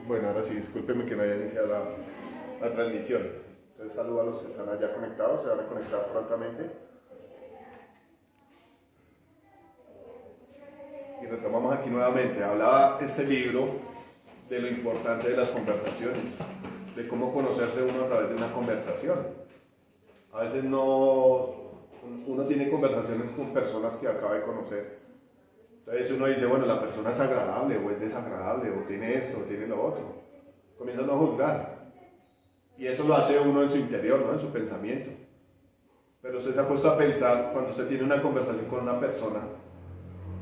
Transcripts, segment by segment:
Bueno, ahora sí, discúlpeme que no haya iniciado la transmisión. Entonces saludo a los que están allá conectados, se van a conectar prontamente. Y retomamos aquí nuevamente. Hablaba este libro de lo importante de las conversaciones, de cómo conocerse uno a través de una conversación. A veces uno tiene conversaciones con personas que acaba de conocer. Entonces uno dice, bueno, la persona es agradable o es desagradable, o tiene esto, o tiene lo otro. Comienzan a juzgar. Y eso lo hace uno en su interior, ¿no? En su pensamiento. Pero usted se ha puesto a pensar, cuando usted tiene una conversación con una persona,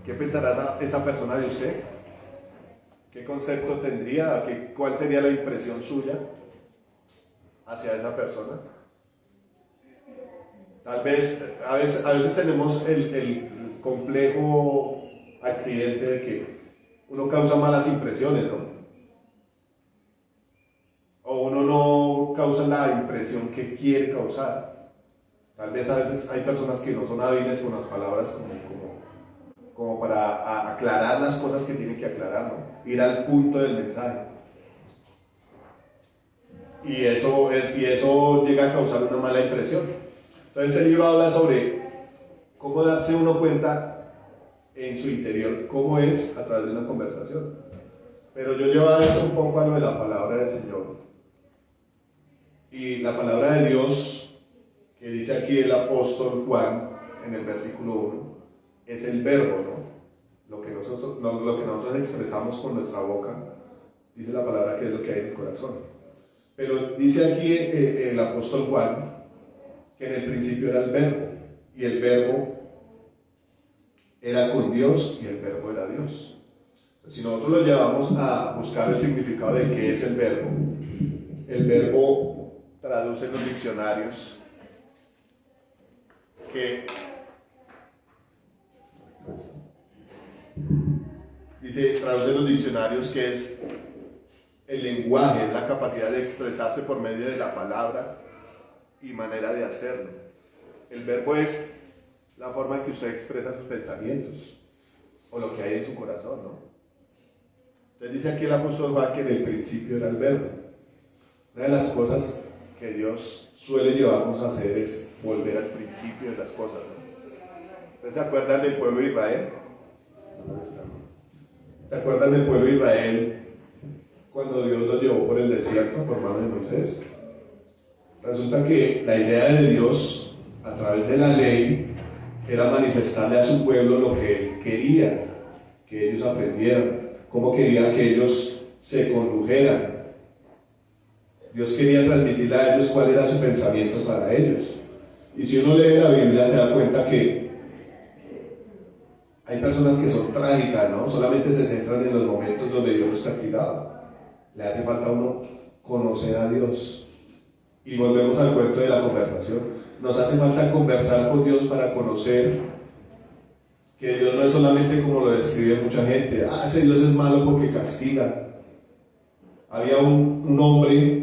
¿qué pensará esa persona de usted? ¿Qué concepto tendría? ¿Cuál sería la impresión suya hacia esa persona? Tal vez, a veces tenemos el complejo accidente de que uno causa malas impresiones, ¿no? O uno no causa la impresión que quiere causar. Tal vez a veces hay personas que no son hábiles con las palabras como para aclarar las cosas que tienen que aclarar, ¿no? Ir al punto del mensaje. Y eso llega a causar una mala impresión. Entonces el libro habla sobre cómo darse uno cuenta en su interior cómo es a través de una conversación. Pero yo llevo eso un poco a lo de la palabra del Señor. Y la palabra de Dios, que dice aquí el apóstol Juan en el versículo 1, es el verbo, ¿no? Lo que nosotros expresamos con nuestra boca, dice la palabra que es lo que hay en el corazón. Pero dice aquí el apóstol Juan que en el principio era el verbo, y el verbo era con Dios, y el verbo era Dios. Si nosotros lo llevamos a buscar el significado de qué es el verbo traduce en los diccionarios que traduce en los diccionarios que es el lenguaje, es la capacidad de expresarse por medio de la palabra y manera de hacerlo. El verbo es la forma en que usted expresa sus pensamientos o lo que hay en su corazón, ¿no? Entonces dice aquí el apóstol Juan que en el principio era el verbo. Una de las cosas que Dios suele llevarnos a hacer es volver al principio de las cosas, ¿no? ¿Ustedes se acuerdan del pueblo de Israel? ¿Se acuerdan del pueblo de Israel cuando Dios los llevó por el desierto por mano de Moisés? Resulta que la idea de Dios a través de la ley era manifestarle a su pueblo lo que Él quería que ellos aprendieran, cómo quería que ellos se condujeran. Dios quería transmitirle a ellos cuál era su pensamiento para ellos. Y si uno lee la Biblia se da cuenta que hay personas que son trágicas, ¿no? Solamente se centran en los momentos donde Dios los castigaba. Le hace falta a uno conocer a Dios. Y volvemos al cuento de la conversación. Nos hace falta conversar con Dios para conocer que Dios no es solamente como lo describe mucha gente. Ese Dios es malo porque castiga. Había un hombre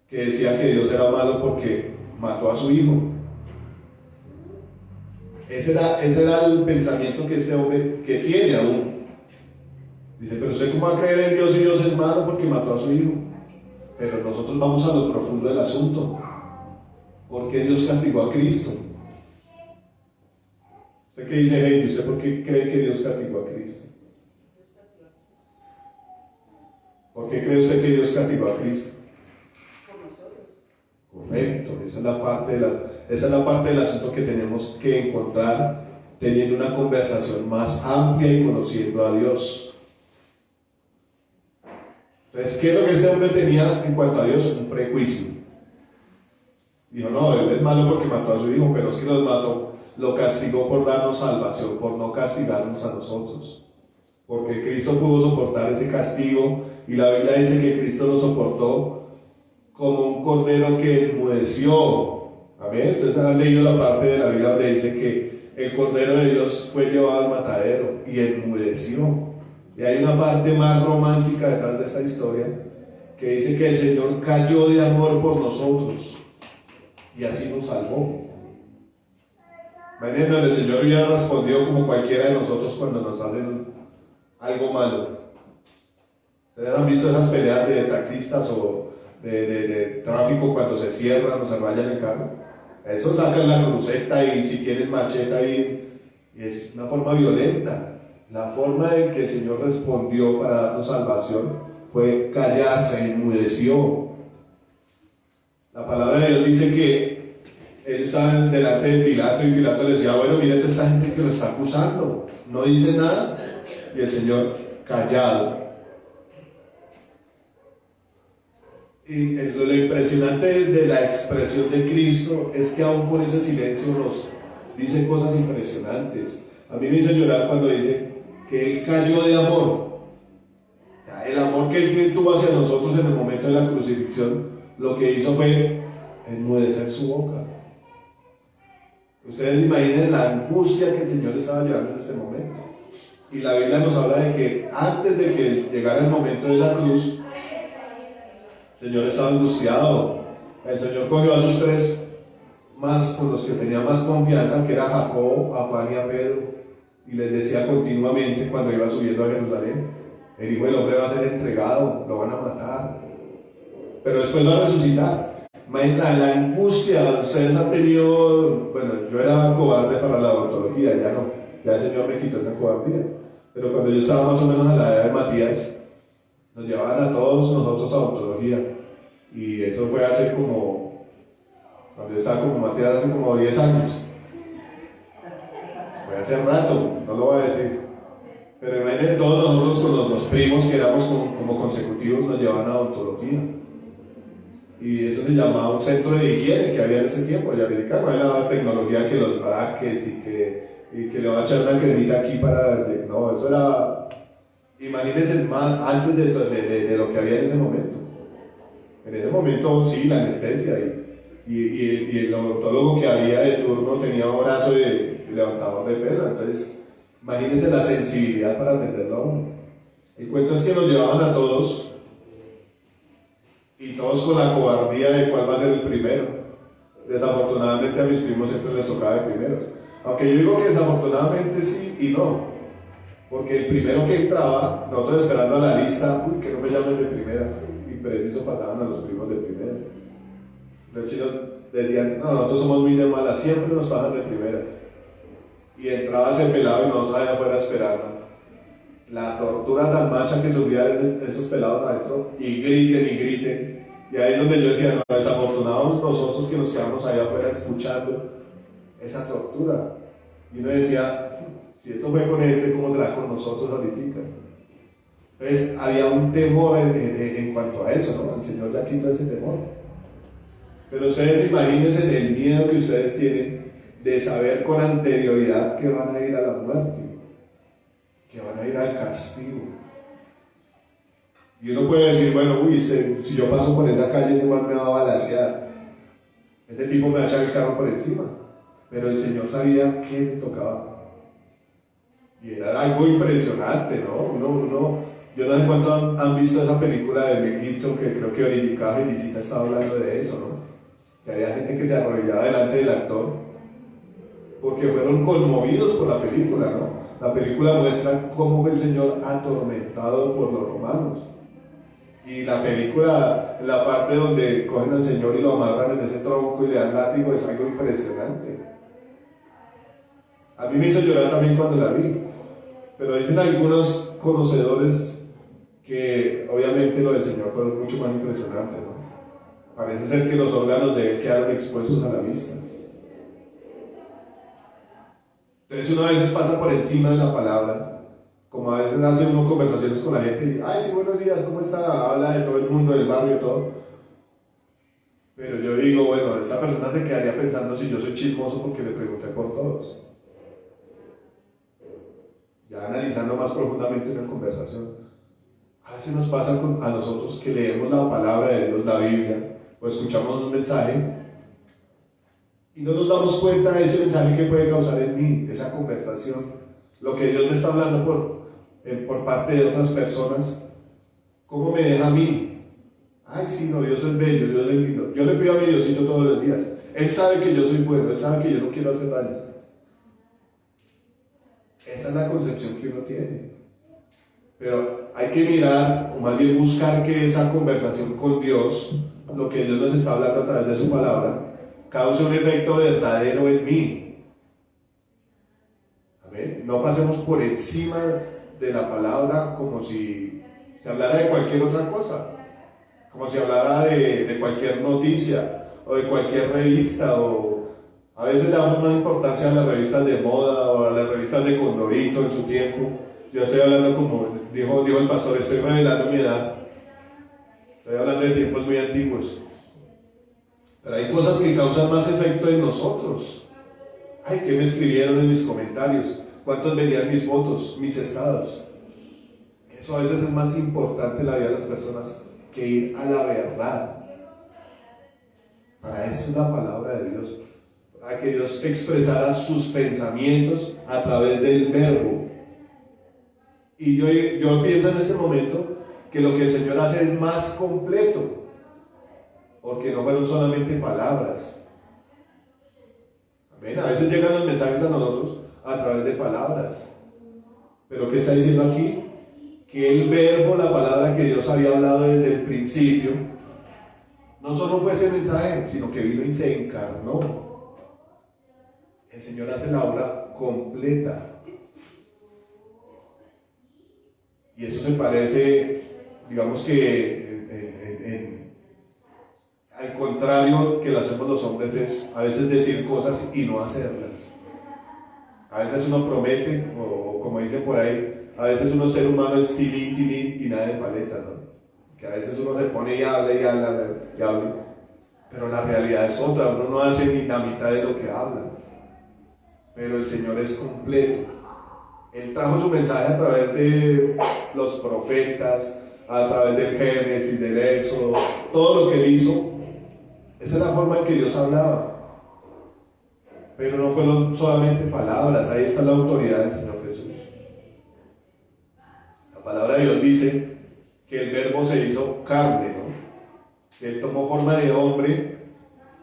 que decía que Dios era malo porque mató a su hijo. Ese era el pensamiento que este hombre que tiene aún. Dice, pero ¿usted cómo va a creer en Dios si Dios es malo porque mató a su hijo? Pero nosotros vamos a lo profundo del asunto. ¿Por qué Dios castigó a Cristo? ¿Usted qué dice, Heidi? ¿Usted por qué cree que Dios castigó a Cristo? ¿Por qué cree usted que Dios castigó a Cristo? Correcto, esa es la parte del asunto que tenemos que encontrar teniendo una conversación más amplia y conociendo a Dios. Entonces, ¿qué es lo que este hombre tenía en cuanto a Dios? Un prejuicio. Dijo, no, él es malo porque mató a su hijo, pero si los mató, lo castigó por darnos salvación, por no castigarnos a nosotros. Porque Cristo pudo soportar ese castigo, y la Biblia dice que Cristo lo soportó como un cordero que enmudeció. Amén. Ustedes han leído la parte de la Biblia donde dice que el cordero de Dios fue llevado al matadero y enmudeció. Y hay una parte más romántica detrás de esa historia que dice que el Señor cayó de amor por nosotros y así nos salvó. Imagínense, el Señor hubiera respondido como cualquiera de nosotros cuando nos hacen algo malo. ¿Ustedes han visto esas peleas de taxistas o de tráfico cuando se cierran o se rayan el carro? Eso sacan la cruceta y si tienen macheta ahí, y es una forma violenta. La forma en que el Señor respondió para darnos salvación fue callarse, enmudeció. La palabra de Dios dice que él estaba delante de Pilato y Pilato le decía, bueno, mírate esta gente que lo está acusando, no dice nada, y el Señor callado. Y lo impresionante de la expresión de Cristo es que aún por ese silencio nos dice cosas impresionantes. A mí me hizo llorar cuando dice que Él cayó de amor. O sea, el amor que Él tuvo hacia nosotros en el momento de la crucifixión, lo que hizo fue enmudecer su boca. Ustedes imaginen la angustia que el Señor estaba llevando en ese momento. Y la Biblia nos habla de que antes de que llegara el momento de la cruz, el Señor estaba angustiado. El Señor cogió a sus tres más, con los que tenía más confianza, que era Jacob, a Juan y a Pedro, y les decía continuamente cuando iba subiendo a Jerusalén: el Hijo del Hombre va a ser entregado, lo van a matar, pero después va a resucitar. Imagina la angustia. Ustedes han tenido, bueno, yo era cobarde para la odontología, ya no, ya el Señor me quitó esa cobardía, pero cuando yo estaba más o menos a la edad de Matías, nos llevaban a todos nosotros a odontología, y eso fue hace como, cuando yo estaba como Matías, hace como 10 años, fue hace rato, no lo voy a decir, pero imagínense, todos nosotros con los primos que éramos como consecutivos nos llevaban a odontología. Y eso se llamaba un centro de higiene que había en ese tiempo, ya americano. Era la tecnología que los braques y que le va a echar una cremita aquí para... No, eso era... Imagínense más antes de lo que había en ese momento. En ese momento sí, la anestesia y el odontólogo que había de turno tenía un brazo de levantador de pesas. Entonces, imagínense la sensibilidad para atenderlo a uno. El cuento es que nos llevaban a todos, y todos con la cobardía de cuál va a ser el primero. Desafortunadamente a mis primos siempre les tocaba de primeros. Aunque yo digo que desafortunadamente sí y no. Porque el primero que entraba, nosotros esperando a la lista, uy, que no me llamen de primeras. Y preciso pasaban a los primos de primeras. Los chinos decían, no, nosotros somos muy de malas, siempre nos pasan de primeras. Y entraba ese pelado y nosotros allá afuera esperando. La tortura tan macha que sufrían esos pelados adentro, y griten, y ahí es donde yo decía, no, desafortunados nosotros que nos quedamos allá afuera escuchando esa tortura. Y uno decía, si eso fue con este, ¿cómo será con nosotros ahorita? Entonces había un temor en cuanto a eso, ¿no? El Señor ya quitó ese temor. Pero ustedes imagínense el miedo que ustedes tienen de saber con anterioridad que van a ir a la muerte, que van a ir al castigo. Y uno puede decir, bueno, uy, si yo paso por esa calle, ese man me va a balancear, ese tipo me va a echar el carro por encima. Pero el Señor sabía qué le tocaba. Y era algo impresionante, ¿no? Yo no sé cuánto han visto esa película de Mel Gibson, que creo que Verónica Felicita estaba hablando de eso, ¿no? Que había gente que se arrodillaba delante del actor, porque fueron conmovidos por la película, ¿no? La película muestra cómo fue el Señor atormentado por los romanos. Y la película, la parte donde cogen al Señor y lo amarran en ese tronco y le dan látigo, es algo impresionante. A mí me hizo llorar también cuando la vi. Pero dicen algunos conocedores que obviamente lo del Señor fue mucho más impresionante, ¿no? Parece ser que los órganos de él quedaron expuestos a la vista. Entonces uno a veces pasa por encima de la palabra, como a veces hace uno conversaciones con la gente y, ay, sí, buenos días, ¿cómo está? Habla de todo el mundo, del barrio y todo. Pero yo digo, bueno, esa persona se quedaría pensando si yo soy chismoso porque le pregunté por todos. Ya analizando más profundamente una conversación. A veces nos pasa a nosotros que leemos la palabra de Dios, la Biblia, o escuchamos un mensaje, y no nos damos cuenta de ese mensaje que puede causar en mí, esa conversación, lo que Dios me está hablando por parte de otras personas, ¿cómo me deja a mí? Ay, sí, no, Dios es bello, Dios es lindo. Yo le pido a mi Diosito todos los días. Él sabe que yo soy bueno, Él sabe que yo no quiero hacer daño. Esa es la concepción que uno tiene. Pero hay que mirar, o más bien buscar que esa conversación con Dios, lo que Dios nos está hablando a través de su palabra, cause un efecto verdadero en mí. Amén. No pasemos por encima de la palabra como si se hablara de cualquier otra cosa, como si hablara de cualquier noticia o de cualquier revista, o a veces le damos más importancia a las revistas de moda o a las revistas de Condorito en su tiempo. Yo estoy hablando, como dijo el pastor, estoy revelando mi edad, estoy hablando de tiempos muy antiguos, pero hay cosas que causan más efecto en nosotros. Ay, ¿qué me escribieron en mis comentarios? ¿Cuántos veían mis fotos, mis estados? Eso a veces es más importante en la vida de las personas que ir a la verdad. Para eso es la palabra de Dios, para que Dios expresara sus pensamientos a través del verbo. Y yo pienso en este momento que lo que el Señor hace es más completo, porque no fueron solamente palabras. Amén. A veces llegan los mensajes a nosotros a través de palabras, pero ¿qué está diciendo aquí? Que el verbo, la palabra que Dios había hablado desde el principio, no solo fue ese mensaje, sino que vino y se encarnó. El Señor hace la obra completa. Y eso se parece, digamos que al contrario que lo hacemos los hombres, es a veces decir cosas y no hacerlas. A veces uno promete, o como dicen por ahí, a veces uno ser humano es tilín y nada de paleta, ¿no? Que a veces uno se pone y habla y habla y habla, pero la realidad es otra, uno no hace ni la mitad de lo que habla. Pero el Señor es completo. Él trajo su mensaje a través de los profetas, a través del Génesis, del Éxodo, todo lo que Él hizo. Esa es la forma en que Dios hablaba. Pero no fueron solamente palabras, ahí está la autoridad del Señor Jesús. La palabra de Dios dice que el verbo se hizo carne, ¿no? Que Él tomó forma de hombre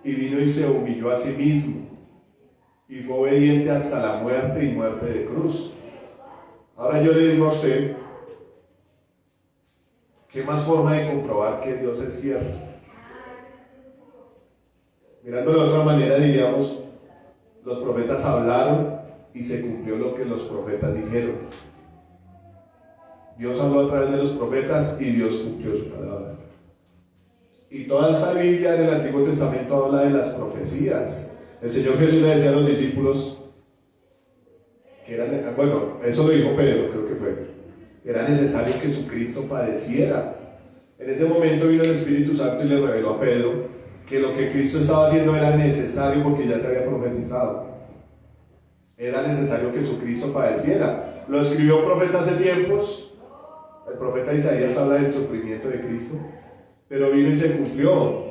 y vino y se humilló a sí mismo. Y fue obediente hasta la muerte y muerte de cruz. Ahora yo le digo a usted, ¿qué más forma de comprobar que Dios es cierto? Mirándolo de otra manera diríamos, los profetas hablaron y se cumplió lo que los profetas dijeron. Dios habló a través de los profetas y Dios cumplió su palabra. Y toda esa Biblia en el Antiguo Testamento habla de las profecías. El Señor Jesús le decía a los discípulos que eso lo dijo Pedro, creo que fue, era necesario que Jesucristo padeciera. En ese momento vino el Espíritu Santo y le reveló a Pedro que lo que Cristo estaba haciendo era necesario porque ya se había profetizado. Era necesario que Jesucristo padeciera. Lo escribió un profeta hace tiempos, el profeta Isaías habla del sufrimiento de Cristo, pero vino y se cumplió.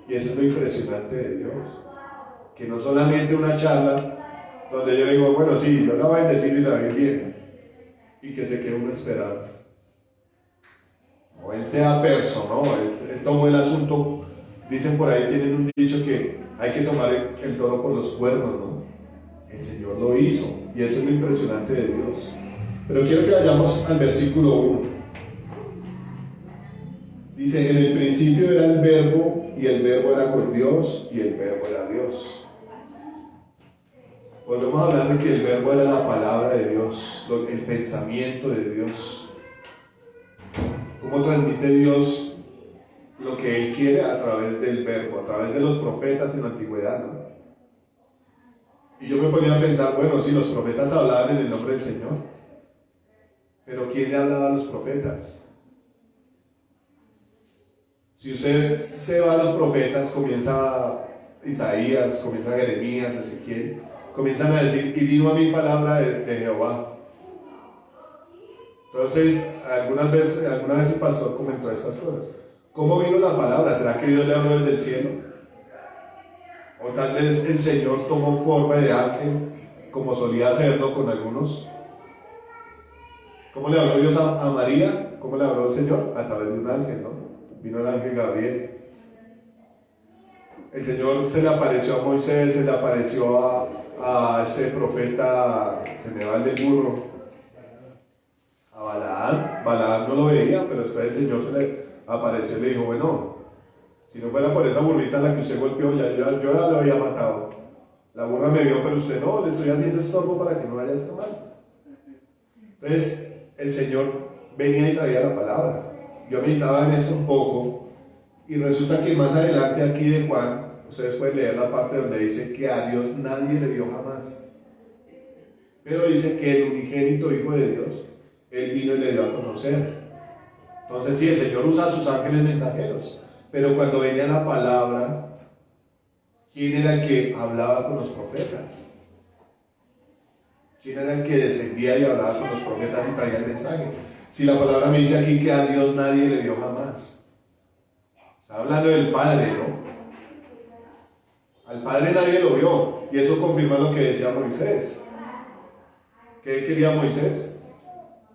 Y eso es lo impresionante de Dios, que no solamente una charla donde yo le digo, bueno, sí, yo la voy a bendecir y la voy bien, y que se quede uno esperando. O él se apersonó, él tomó el asunto. Dicen por ahí, tienen un dicho que hay que tomar el toro por los cuernos, ¿no? El Señor lo hizo, y eso es lo impresionante de Dios. Pero quiero que vayamos al versículo 1. Dice, en el principio era el verbo, y el verbo era con Dios, y el verbo era Dios. Volvemos a hablar de que el verbo era la palabra de Dios, el pensamiento de Dios. ¿Cómo transmite Dios lo que Él quiere? A través del verbo, a través de los profetas en la antigüedad, ¿no? Y yo me ponía a pensar, bueno, si los profetas hablaban en el nombre del Señor, pero ¿quién le hablaba a los profetas? Si usted se va a los profetas, comienza Isaías, comienza Jeremías, Ezequiel, comienzan a decir, y vino a mi palabra de Jehová. Entonces, alguna vez el pastor comentó estas cosas. ¿Cómo vino la palabra? ¿Será que Dios le habló desde el cielo? O tal vez el Señor tomó forma de ángel, como solía hacerlo con algunos. ¿Cómo le habló Dios a María? ¿Cómo le habló el Señor? A través de un ángel, ¿no? Vino el ángel Gabriel. El Señor se le apareció a Moisés, se le apareció a ese profeta general del burro, a a Balaam. Balaam no lo veía, pero después el Señor se le apareció y le dijo, bueno, si no fuera por esa burrita a la que usted golpeó, yo ya lo había matado. La burra me vio, pero usted no, le estoy haciendo estorbo para que no vaya a estar mal. Entonces, el Señor venía y traía la palabra. Yo meditaba en eso un poco, y resulta que más adelante aquí de Juan, ustedes pueden leer la parte donde dice que a Dios nadie le vio jamás. Pero dice que el unigénito Hijo de Dios, Él vino y le dio a conocer. Entonces, sí, el Señor usa a sus ángeles mensajeros, pero cuando venía la palabra, ¿quién era el que hablaba con los profetas? ¿Quién era el que descendía y hablaba con los profetas y traía el mensaje? Si la palabra me dice aquí que a Dios nadie le vio jamás. Está hablando del Padre, ¿no? Al Padre nadie lo vio, y eso confirma lo que decía Moisés. ¿Qué quería Moisés?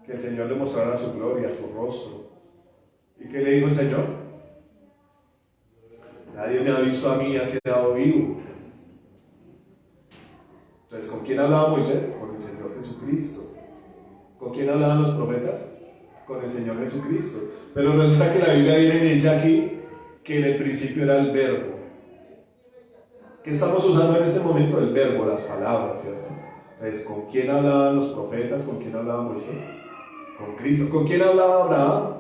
Que el Señor le mostrara su gloria, su rostro. ¿Y qué le dijo el Señor? Nadie me ha visto a mí y ha quedado vivo. Entonces, ¿con quién hablaba Moisés? Con el Señor Jesucristo. ¿Con quién hablaban los profetas? Con el Señor Jesucristo. Pero resulta que la Biblia viene y dice aquí que en el principio era el verbo. ¿Qué estamos usando en ese momento? El verbo, las palabras, ¿cierto? Entonces, ¿con quién hablaban los profetas? ¿Con quién hablaba Moisés? Con Cristo. ¿Con quién hablaba Abraham?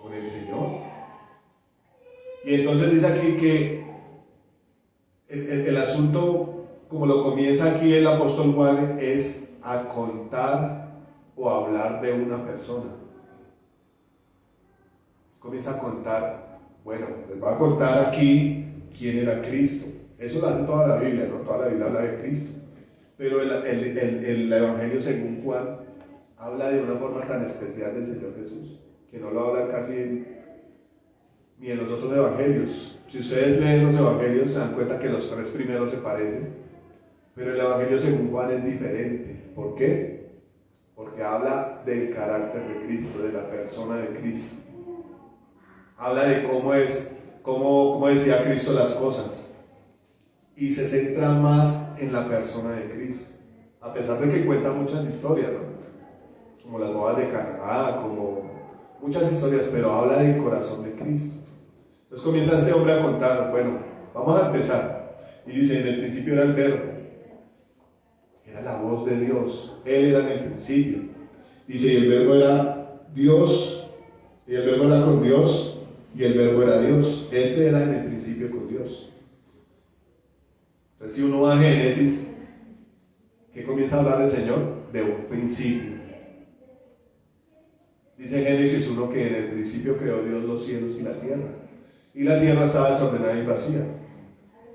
Con el Señor. Y entonces dice aquí que el asunto, como lo comienza aquí el apóstol Juan, es a contar o a hablar de una persona. Comienza a contar, bueno, les voy a contar aquí quién era Cristo. Eso lo hace toda la Biblia, ¿no? Toda la Biblia habla de Cristo. Pero el Evangelio según Juan habla de una forma tan especial del Señor Jesús, que no lo habla casi ni en los otros evangelios. Si ustedes leen los evangelios se dan cuenta que los tres primeros se parecen, pero el Evangelio según Juan es diferente. ¿Por qué? Porque habla del carácter de Cristo, de la persona de Cristo. Habla de cómo es, cómo decía Cristo las cosas, y se centra más en la persona de Cristo, a pesar de que cuenta muchas historias, ¿no? Como las bodas de Caná, como muchas historias, pero habla del corazón de Cristo. Entonces comienza este hombre a contar, bueno, vamos a empezar, y dice, en el principio era el verbo, era la voz de Dios, Él era en el principio, dice, y el verbo era Dios, y el verbo era con Dios, y el verbo era Dios. Este era en el principio con Dios. Entonces, si uno va a Génesis, ¿qué comienza a hablar el Señor? De un principio. Dice en Génesis 1 que en el principio creó Dios los cielos y la tierra. Y la tierra estaba desordenada y vacía.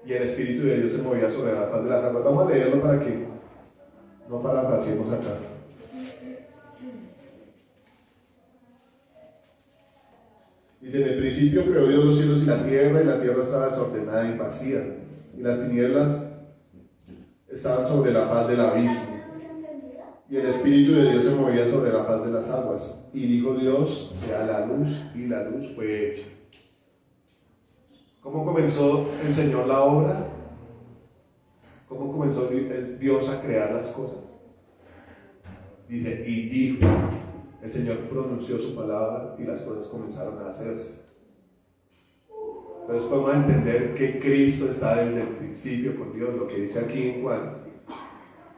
Y el Espíritu de Dios se movía sobre la faz de las aguas. Vamos a leerlo para que no parafraseemos acá. Dice, en el principio creó Dios los cielos y la tierra estaba desordenada y vacía, y las tinieblas estaban sobre la faz del abismo, y el Espíritu de Dios se movía sobre la faz de las aguas, y dijo Dios, sea la luz, y la luz fue hecha. ¿Cómo comenzó el Señor la obra? ¿Cómo comenzó Dios a crear las cosas? Dice, y dijo. El Señor pronunció su palabra y las cosas comenzaron a hacerse. Entonces podemos entender que Cristo está desde el principio con Dios. Lo que dice aquí en Juan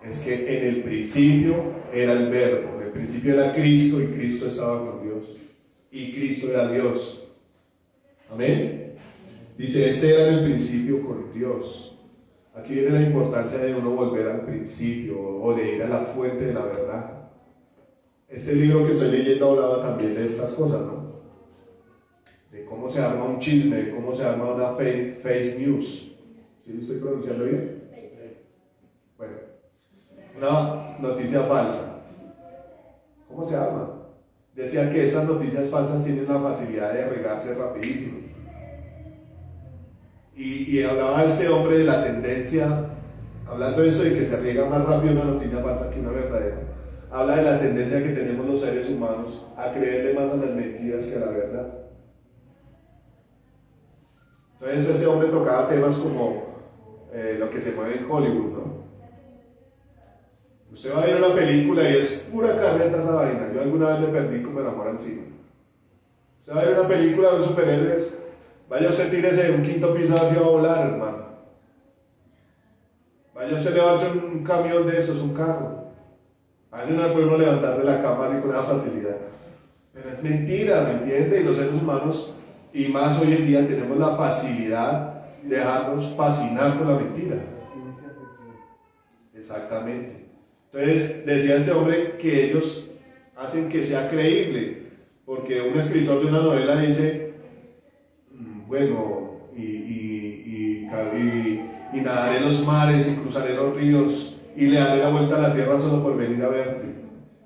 es que en el principio era el verbo, en el principio era Cristo y Cristo estaba con Dios. Y Cristo era Dios. Amén. Dice, este era en el principio con Dios. Aquí viene la importancia de uno volver al principio o de ir a la fuente de la verdad. Ese libro que estoy leyendo hablaba también de estas cosas, ¿no? De cómo se arma un chisme, de cómo se arma una fake news. ¿Sí lo estoy pronunciando bien? Bueno, una noticia falsa. ¿Cómo se arma? Decía que esas noticias falsas tienen la facilidad de regarse rapidísimo. Y hablaba este hombre de la tendencia, hablando de eso de que se riega más rápido una noticia falsa que una verdadera. Habla de la tendencia que tenemos los seres humanos a creerle más a las mentiras que a la verdad. Entonces ese hombre tocaba temas como lo que se mueve en Hollywood, ¿no? Usted va a ver una película y es pura carreta esa vaina. Yo alguna vez le perdí como el amor al cine. Usted va a ver una película de los superhéroes, vaya usted tírese de un quinto piso hacia a volar, hermano. Vaya usted levante un camión de esos, un carro. A veces no puede uno levantar de la cama así con esa facilidad. Pero es mentira, ¿me entiende? Y los seres humanos, y más hoy en día, tenemos la facilidad de dejarnos fascinar por la mentira. Exactamente. Entonces, decía este hombre que ellos hacen que sea creíble, porque un escritor de una novela dice, bueno, y nadaré los mares y cruzaré los ríos y le daré la vuelta a la tierra solo por venir a verte.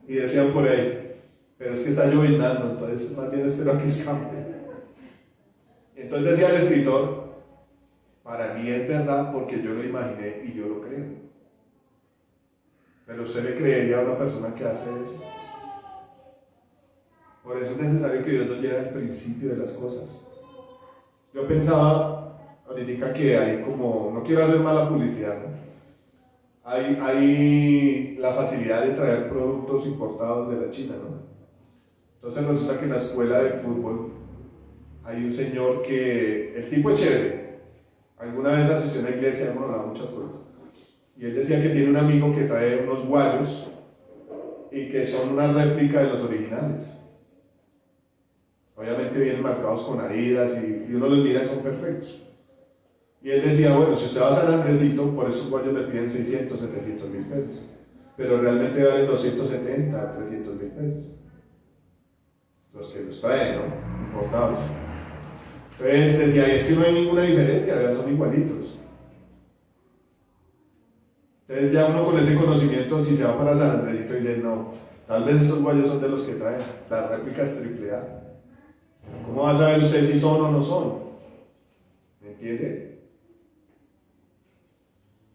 Y decían por ahí, pero es que está lloviznando, entonces más bien espero a que escape. Entonces decía el escritor, para mí es verdad porque yo lo imaginé y yo lo creo. Pero usted le creería a una persona que hace eso. Por eso es necesario que Dios nos lleve al principio de las cosas. Yo pensaba ahorita que hay como, no quiero hacer mala publicidad, ¿no? Hay la facilidad de traer productos importados de la China, ¿no? Entonces resulta que en la escuela de fútbol hay un señor que, el tipo es chévere, alguna vez asistió a una iglesia, hemos hablado muchas cosas, y él decía que tiene un amigo que trae unos guayos y que son una réplica de los originales. Obviamente vienen marcados con heridas y uno los mira y son perfectos. Y él decía, bueno, si usted va a San Andresito, por esos guayos le piden 600, 700 mil pesos, pero realmente valen 270, 300 mil pesos. Los que los traen, ¿no? Importados. Entonces decía, es que no hay ninguna diferencia, ¿verdad? Son igualitos. Entonces ya uno con ese conocimiento, si se va para San Andresito y dice, no, tal vez esos guayos son de los que traen, las réplicas AAA. ¿Cómo va a saber usted si son o no son? ¿Me entiende?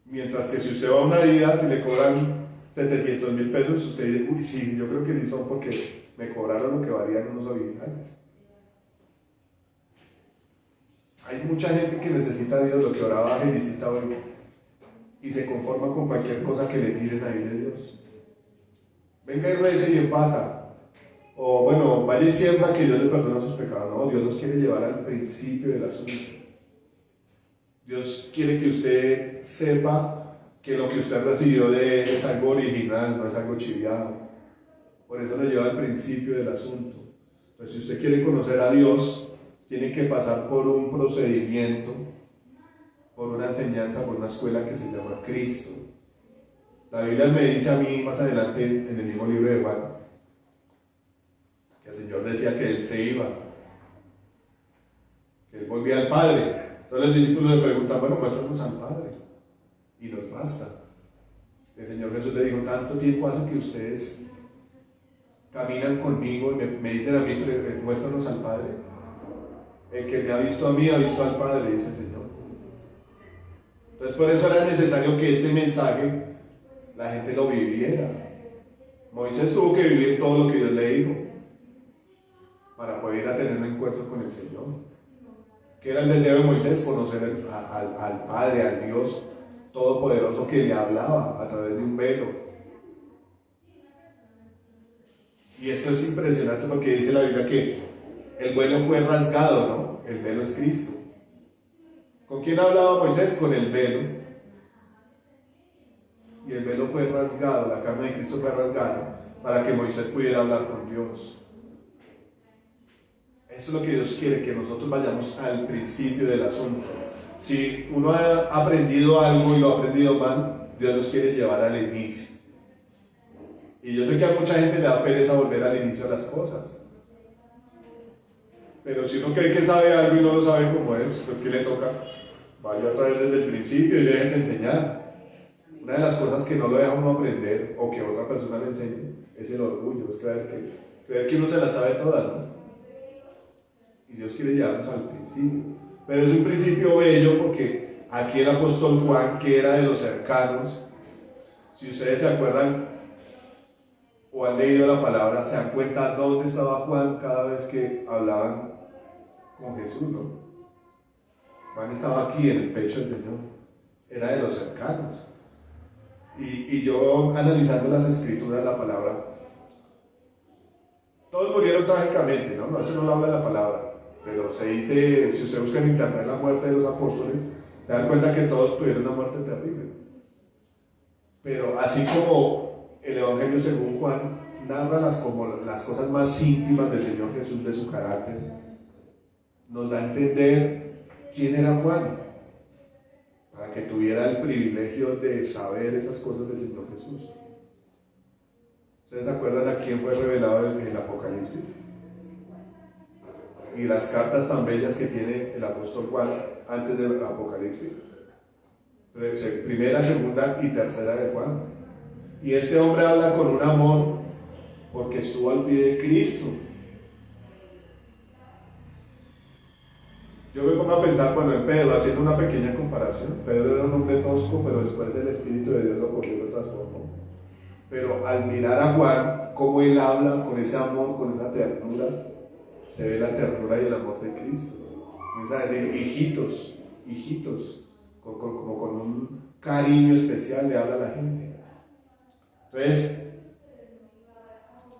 Mientras que si usted va a una Adidas y le cobran 700 mil pesos, usted dice, uy, sí, yo creo que sí son porque me cobraron lo que valían unos originales. Hay mucha gente que necesita a Dios, lo que oraba necesita hoy, y se conforma con cualquier cosa que le tiren ahí de Dios. Venga y rece y empata. O bueno, vaya y siembra que Dios le perdona sus pecados. No, Dios nos quiere llevar al principio del asunto. Dios quiere que usted sepa que lo que usted recibió de él es algo original, no es algo chiviado. Por eso nos lleva al principio del asunto. Entonces, si usted quiere conocer a Dios, tiene que pasar por un procedimiento, por una enseñanza, por una escuela que se llama Cristo. La Biblia me dice a mí más adelante en el mismo libro de Juan, que el Señor decía que Él se iba, que Él volvía al Padre. Entonces los discípulos le preguntan, bueno, muéstranos al Padre, y nos basta. El Señor Jesús le dijo, tanto tiempo hace que ustedes caminan conmigo y me dicen a mí, muéstranos al Padre. El que me ha visto a mí, ha visto al Padre, dice el Señor. Entonces por eso era necesario que este mensaje la gente lo viviera. Moisés tuvo que vivir todo lo que Dios le dijo para poder ir a tener un encuentro con el Señor. ¿Qué era el deseo de Moisés? Conocer al Padre, al Dios Todopoderoso que le hablaba a través de un velo. Y esto es impresionante porque dice la Biblia que el velo fue rasgado, ¿no? El velo es Cristo. ¿Con quién hablaba Moisés? Con el velo. Y el velo fue rasgado, la carne de Cristo fue rasgada para que Moisés pudiera hablar con Dios. Eso es lo que Dios quiere, que nosotros vayamos al principio del asunto. Si uno ha aprendido algo y lo ha aprendido mal, Dios nos quiere llevar al inicio. Y yo sé que a mucha gente le da pereza volver al inicio de las cosas. Pero si uno cree que sabe algo y no lo sabe cómo es, pues ¿qué le toca? Vaya otra vez desde el principio y déjese enseñar. Una de las cosas que no lo deja uno aprender o que otra persona le enseñe es el orgullo, es creer que uno se las sabe todas, ¿no? Y Dios quiere llevarnos al principio. Pero es un principio bello porque aquí el apóstol Juan, que era de los cercanos, si ustedes se acuerdan o han leído la palabra, se dan cuenta dónde estaba Juan cada vez que hablaban con Jesús, ¿no? Juan estaba aquí en el pecho del Señor, era de los cercanos. Y yo analizando las escrituras, la palabra, todos murieron trágicamente, ¿no? No, eso no lo habla la palabra, pero se dice, si usted busca en internet la muerte de los apóstoles, se dan cuenta que todos tuvieron una muerte terrible. Pero así como el Evangelio según Juan narra como las cosas más íntimas del Señor Jesús, de su carácter, nos da a entender quién era Juan, para que tuviera el privilegio de saber esas cosas del Señor Jesús. ¿Ustedes se acuerdan a quién fue revelado en el Apocalipsis? Y las cartas tan bellas que tiene el apóstol Juan antes del Apocalipsis. Primera, segunda y tercera de Juan. Y este hombre habla con un amor porque estuvo al pie de Cristo. Yo me pongo a pensar, bueno, en Pedro, haciendo una pequeña comparación. Pedro era un hombre tosco, pero después el Espíritu de Dios lo cogió y lo transformó. Pero al mirar a Juan, cómo él habla con ese amor, con esa ternura, se ve la ternura y el amor de Cristo. Comienza a decir, hijitos, hijitos, como con un cariño especial le habla a la gente. Entonces,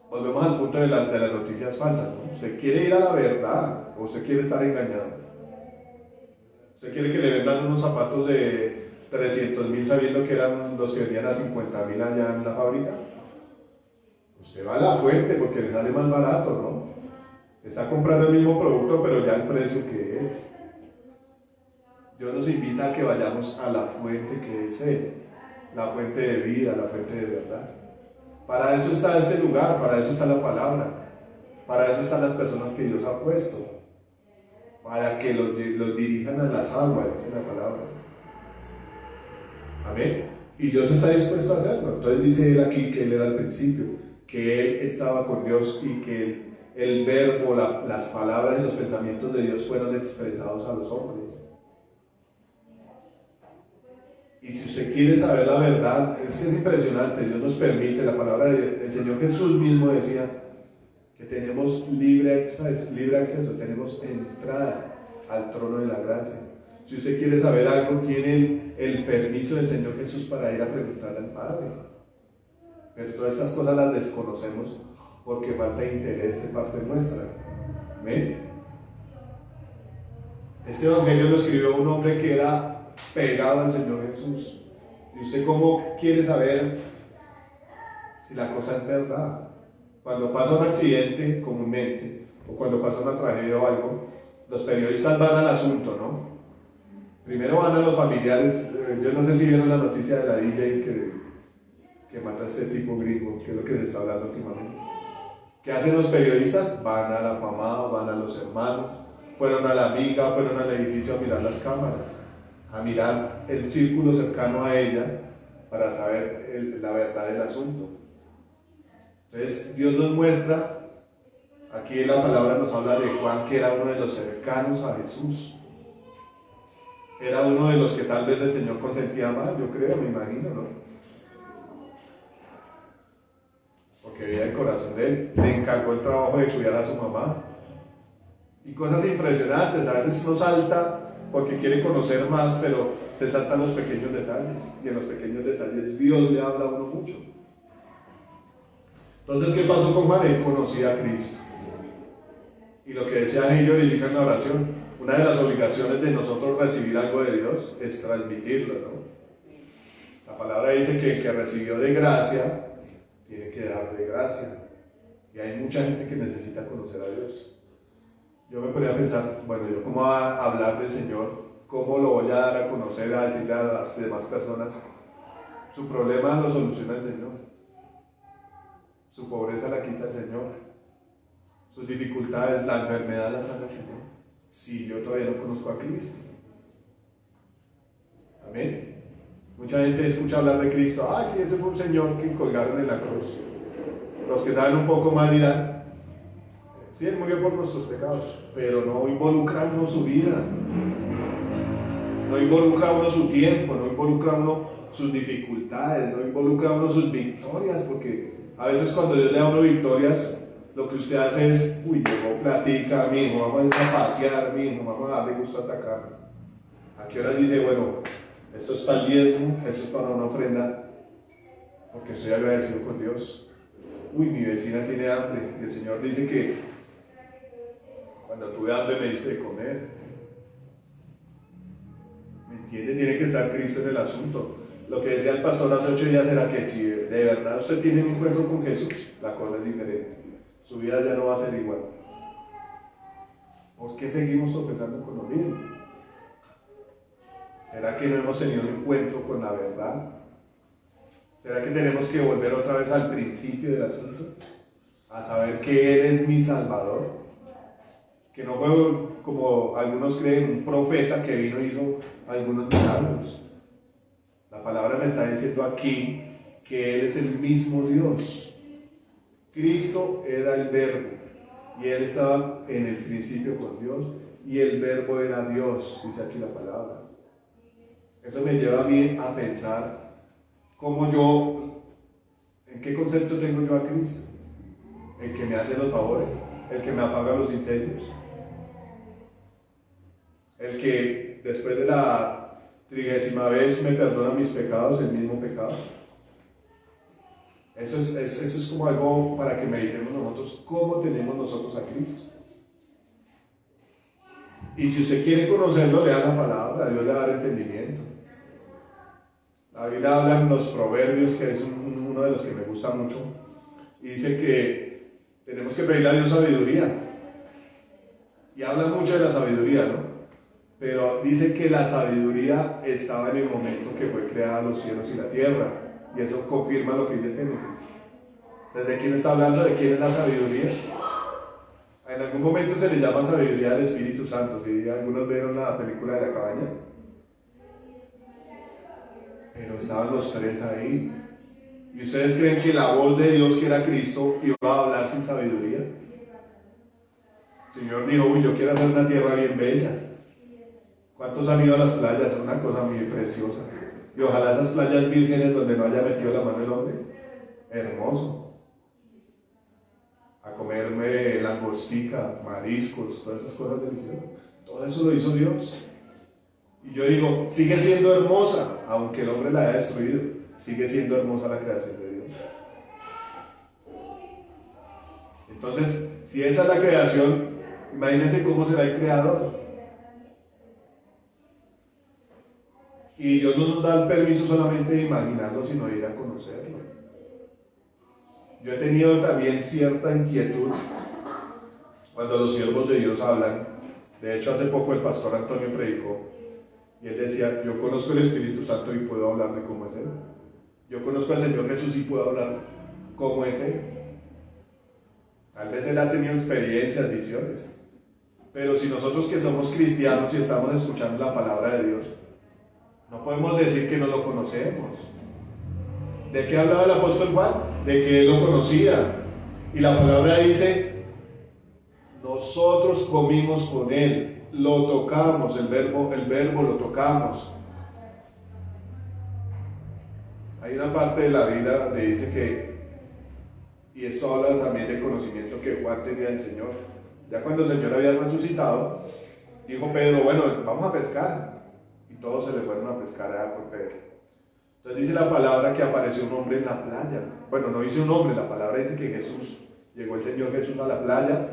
volvemos al punto de las noticias falsas, ¿no? Usted quiere ir a la verdad o usted quiere estar engañado. Usted quiere que le vendan unos zapatos de 300,000 sabiendo que eran los que vendían a 50,000 allá en la fábrica. Usted va a la fuente porque le sale más barato, ¿no? Está comprando el mismo producto, pero ya el precio que es. Dios nos invita a que vayamos a la fuente que es Él, la fuente de vida, la fuente de verdad. Para eso está este lugar, para eso está la palabra, para eso están las personas que Dios ha puesto, para que los dirijan a las aguas, dice la palabra. Amén. Y Dios está dispuesto a hacerlo. Entonces dice Él aquí que Él era al principio, que Él estaba con Dios y que el verbo, las palabras y los pensamientos de Dios fueron expresados a los hombres. Y si usted quiere saber la verdad, es impresionante. Dios nos permite, la palabra del Señor Jesús mismo decía que tenemos libre acceso, tenemos entrada al trono de la gracia. Si usted quiere saber algo, tiene el permiso del Señor Jesús para ir a preguntarle al Padre. Pero todas estas cosas las desconocemos porque falta interés de parte nuestra. ¿Amén? Este evangelio lo escribió un hombre que era pegado al Señor Jesús. ¿Y usted cómo quiere saber si la cosa es verdad? Cuando pasa un accidente comúnmente, o cuando pasa una tragedia o algo, los periodistas van al asunto, ¿no? Primero van a los familiares. Yo no sé si vieron la noticia de la DJ que mata a ese tipo gringo, que es lo que se está hablando últimamente. ¿Qué hacen los periodistas? Van a la mamá, van a los hermanos, fueron a la amiga, fueron al edificio a mirar las cámaras, a mirar el círculo cercano a ella para saber la verdad del asunto. Entonces Dios nos muestra, aquí en la palabra nos habla de Juan, que era uno de los cercanos a Jesús. Era uno de los que tal vez el Señor consentía más, yo creo, me imagino, ¿no? Porque veía el corazón de él, le encargó el trabajo de cuidar a su mamá. Y cosas impresionantes, a veces uno salta porque quiere conocer más, pero se saltan los pequeños detalles. Y en los pequeños detalles Dios le habla a uno mucho. Entonces, ¿qué pasó con Juan? Él conocía a Cristo. Y lo que decía Gillo indica en la oración, una de las obligaciones de nosotros recibir algo de Dios es transmitirlo, ¿no? La palabra dice que el que recibió de gracia tiene que dar de gracia. Y hay mucha gente que necesita conocer a Dios. Yo me ponía a pensar, bueno, yo cómo voy a hablar del Señor, cómo lo voy a dar a conocer, a decirle a las demás personas. Su problema lo soluciona el Señor. Su pobreza la quita el Señor. Sus dificultades, la enfermedad la sana el Señor. Si yo todavía no conozco a Cristo. Amén. Mucha gente escucha hablar de Cristo. Ay, sí, ese fue un Señor que colgaron en la cruz. Los que saben un poco más dirán, sí, Él murió por nuestros pecados, pero no involucra uno su vida. No involucra uno su tiempo, no involucra uno sus dificultades, no involucra uno sus victorias, porque a veces cuando Dios le da a uno victorias, lo que usted hace es, llegó platica, mi hijo, vamos a pasear, mi hijo, vamos a darle gusto a esta carne. ¿A qué hora dice, bueno, esto es para el diezmo, esto es para una ofrenda? porque estoy agradecido con Dios. Uy, mi vecina tiene hambre, y el Señor dice que cuando tuve hambre me dice de comer. ¿Me entiende? Tiene que estar Cristo en el asunto. Lo que decía el pastor hace 8 días era que si de verdad usted tiene un encuentro con Jesús, la cosa es diferente. Su vida ya no va a ser igual. ¿Por qué seguimos tropezando con lo mismo? ¿Será que no hemos tenido un encuentro con la verdad? ¿Será que tenemos que volver otra vez al principio del asunto? A saber que eres mi Salvador. Que no fue, como algunos creen, un profeta que vino y hizo algunos milagros. La palabra me está diciendo aquí que Él es el mismo Dios. Cristo era el Verbo y Él estaba en el principio con Dios y el Verbo era Dios, dice aquí la palabra. Eso me lleva a mí a pensar cómo yo, en qué concepto tengo yo a Cristo. El que me hace los favores, el que me apaga los incendios, el que después de la 30ª vez me perdona mis pecados, el mismo pecado. Eso es como algo para que meditemos nosotros, cómo tenemos nosotros a Cristo. Y si usted quiere conocerlo, lea la palabra, Dios le va a dar entendimiento. La Biblia habla en los Proverbios, que es uno de los que me gusta mucho, y dice que tenemos que pedirle a Dios sabiduría. Y habla mucho de la sabiduría, ¿no? Pero dice que la sabiduría estaba en el momento que fue creada los cielos y la tierra. Y eso confirma lo que dice Génesis. ¿Desde quién está hablando? ¿De quién es la sabiduría? En algún momento se le llama sabiduría al Espíritu Santo. ¿Sí? Algunos vieron la película de la cabaña. Pero estaban los tres ahí. ¿Y ustedes creen que la voz de Dios, que era Cristo, iba a hablar sin sabiduría? El Señor dijo, uy, yo quiero hacer una tierra bien bella. ¿Cuántos han ido a las playas? Es una cosa muy preciosa. Y ojalá esas playas vírgenes donde no haya metido la mano el hombre. Hermoso. A comerme langostica, mariscos, todas esas cosas deliciosas. Todo eso lo hizo Dios. Y yo digo, sigue siendo hermosa, aunque el hombre la haya destruido. Sigue siendo hermosa la creación de Dios. Entonces, si esa es la creación, imagínense cómo será el creador. Y Dios no nos da el permiso solamente de imaginarlo, sino de ir a conocerlo. Yo he tenido también cierta inquietud cuando los siervos de Dios hablan. De hecho, hace poco el pastor Antonio predicó y él decía, yo conozco el Espíritu Santo y puedo hablar de cómo es Él. Yo conozco al Señor Jesús y puedo hablar cómo es Él. Tal vez Él ha tenido experiencias, visiones. Pero si nosotros que somos cristianos y estamos escuchando la palabra de Dios, no podemos decir que no lo conocemos. ¿De qué hablaba el apóstol Juan? De que él lo conocía. Y la palabra dice, nosotros comimos con él, lo tocamos, el verbo lo tocamos. Hay una parte de la Biblia donde dice que, y esto habla también del conocimiento que Juan tenía del Señor. Ya cuando el Señor había resucitado, dijo Pedro, bueno, vamos a pescar. Y todos se le fueron a pescar allá por Pedro. Entonces dice la palabra que apareció un hombre en la playa. Bueno, no dice un hombre, la palabra dice que Jesús, llegó el Señor Jesús a la playa,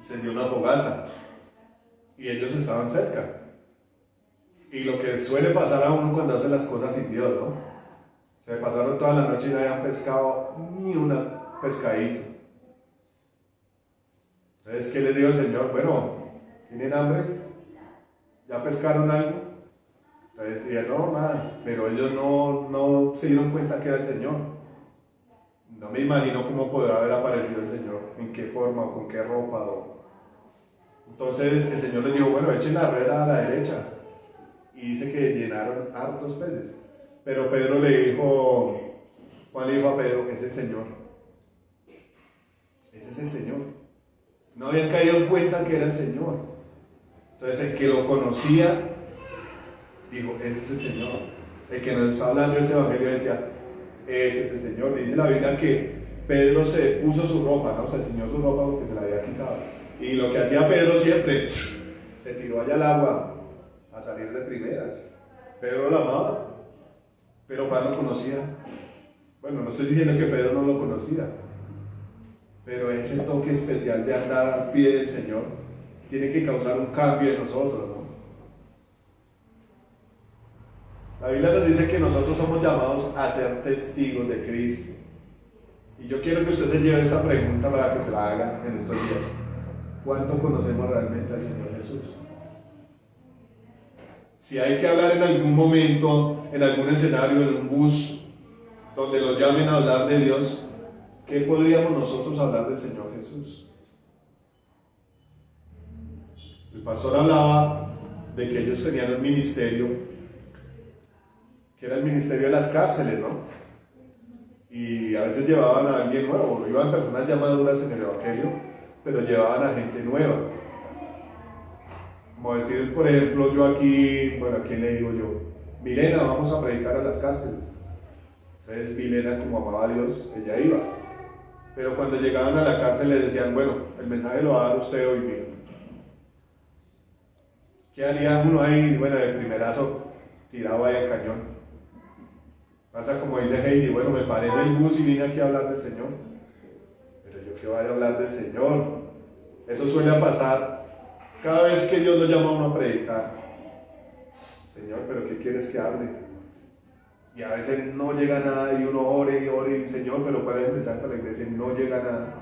se dio una fogata y ellos estaban cerca. Y lo que suele pasar a uno cuando hace las cosas sin Dios, ¿no? Se pasaron toda la noche y no habían pescado ni una pescadito. Entonces, ¿qué les dijo el Señor? Bueno, ¿tienen hambre? ¿Ya pescaron algo? Entonces decían, no, nada, pero ellos no se dieron cuenta que era el Señor. No me imagino cómo podrá haber aparecido el Señor, en qué forma o con qué ropa. Entonces el Señor les dijo, bueno, echen la red a la derecha. Y dice que llenaron hartos peces. Pero Pedro le dijo, Juan le dijo a Pedro, es el Señor. Ese es el Señor. No habían caído en cuenta que era el Señor. Entonces el que lo conocía dijo, ese es el Señor. El que nos está hablando de este evangelio decía, ese es el Señor. Dice la Biblia que Pedro se puso su ropa, ¿no? Se ciñó su ropa porque se la había quitado. Y lo que hacía Pedro siempre, se tiró allá al agua a salir de primeras. Pedro lo amaba, pero Juan lo conocía. Bueno, no estoy diciendo que Pedro no lo conocía, pero ese toque especial de andar al pie del Señor tiene que causar un cambio en nosotros, ¿no? La Biblia nos dice que nosotros somos llamados a ser testigos de Cristo. Y yo quiero que ustedes lleven esa pregunta para que se la hagan en estos días. ¿Cuánto conocemos realmente al Señor Jesús? Si hay que hablar en algún momento, en algún escenario, en un bus, donde los llamen a hablar de Dios, ¿qué podríamos nosotros hablar del Señor Jesús? El pastor hablaba de que ellos tenían un ministerio, que era el ministerio de las cárceles, ¿no? Y a veces llevaban a alguien nuevo, iban personas ya maduras en el evangelio, pero llevaban a gente nueva. Como decir, por ejemplo, yo aquí, bueno, ¿a quién le digo yo? Milena, vamos a predicar a las cárceles. Entonces Milena, como amaba a Dios, ella iba. Pero cuando llegaban a la cárcel les decían, bueno, el mensaje lo va a dar usted hoy mismo. ¿Qué haría uno ahí? Bueno, de primerazo, tirado ahí el cañón. Pasa como dice Heidi, bueno, me paré del bus y vine aquí a hablar del Señor. Pero yo qué voy a hablar del Señor. Eso suele pasar cada vez que Dios lo llama a uno a predicar. Señor, pero ¿qué quieres que hable? Y a veces no llega nada y uno ore y Señor, pero ¿cuál es el mensaje para la iglesia? Y no llega nada.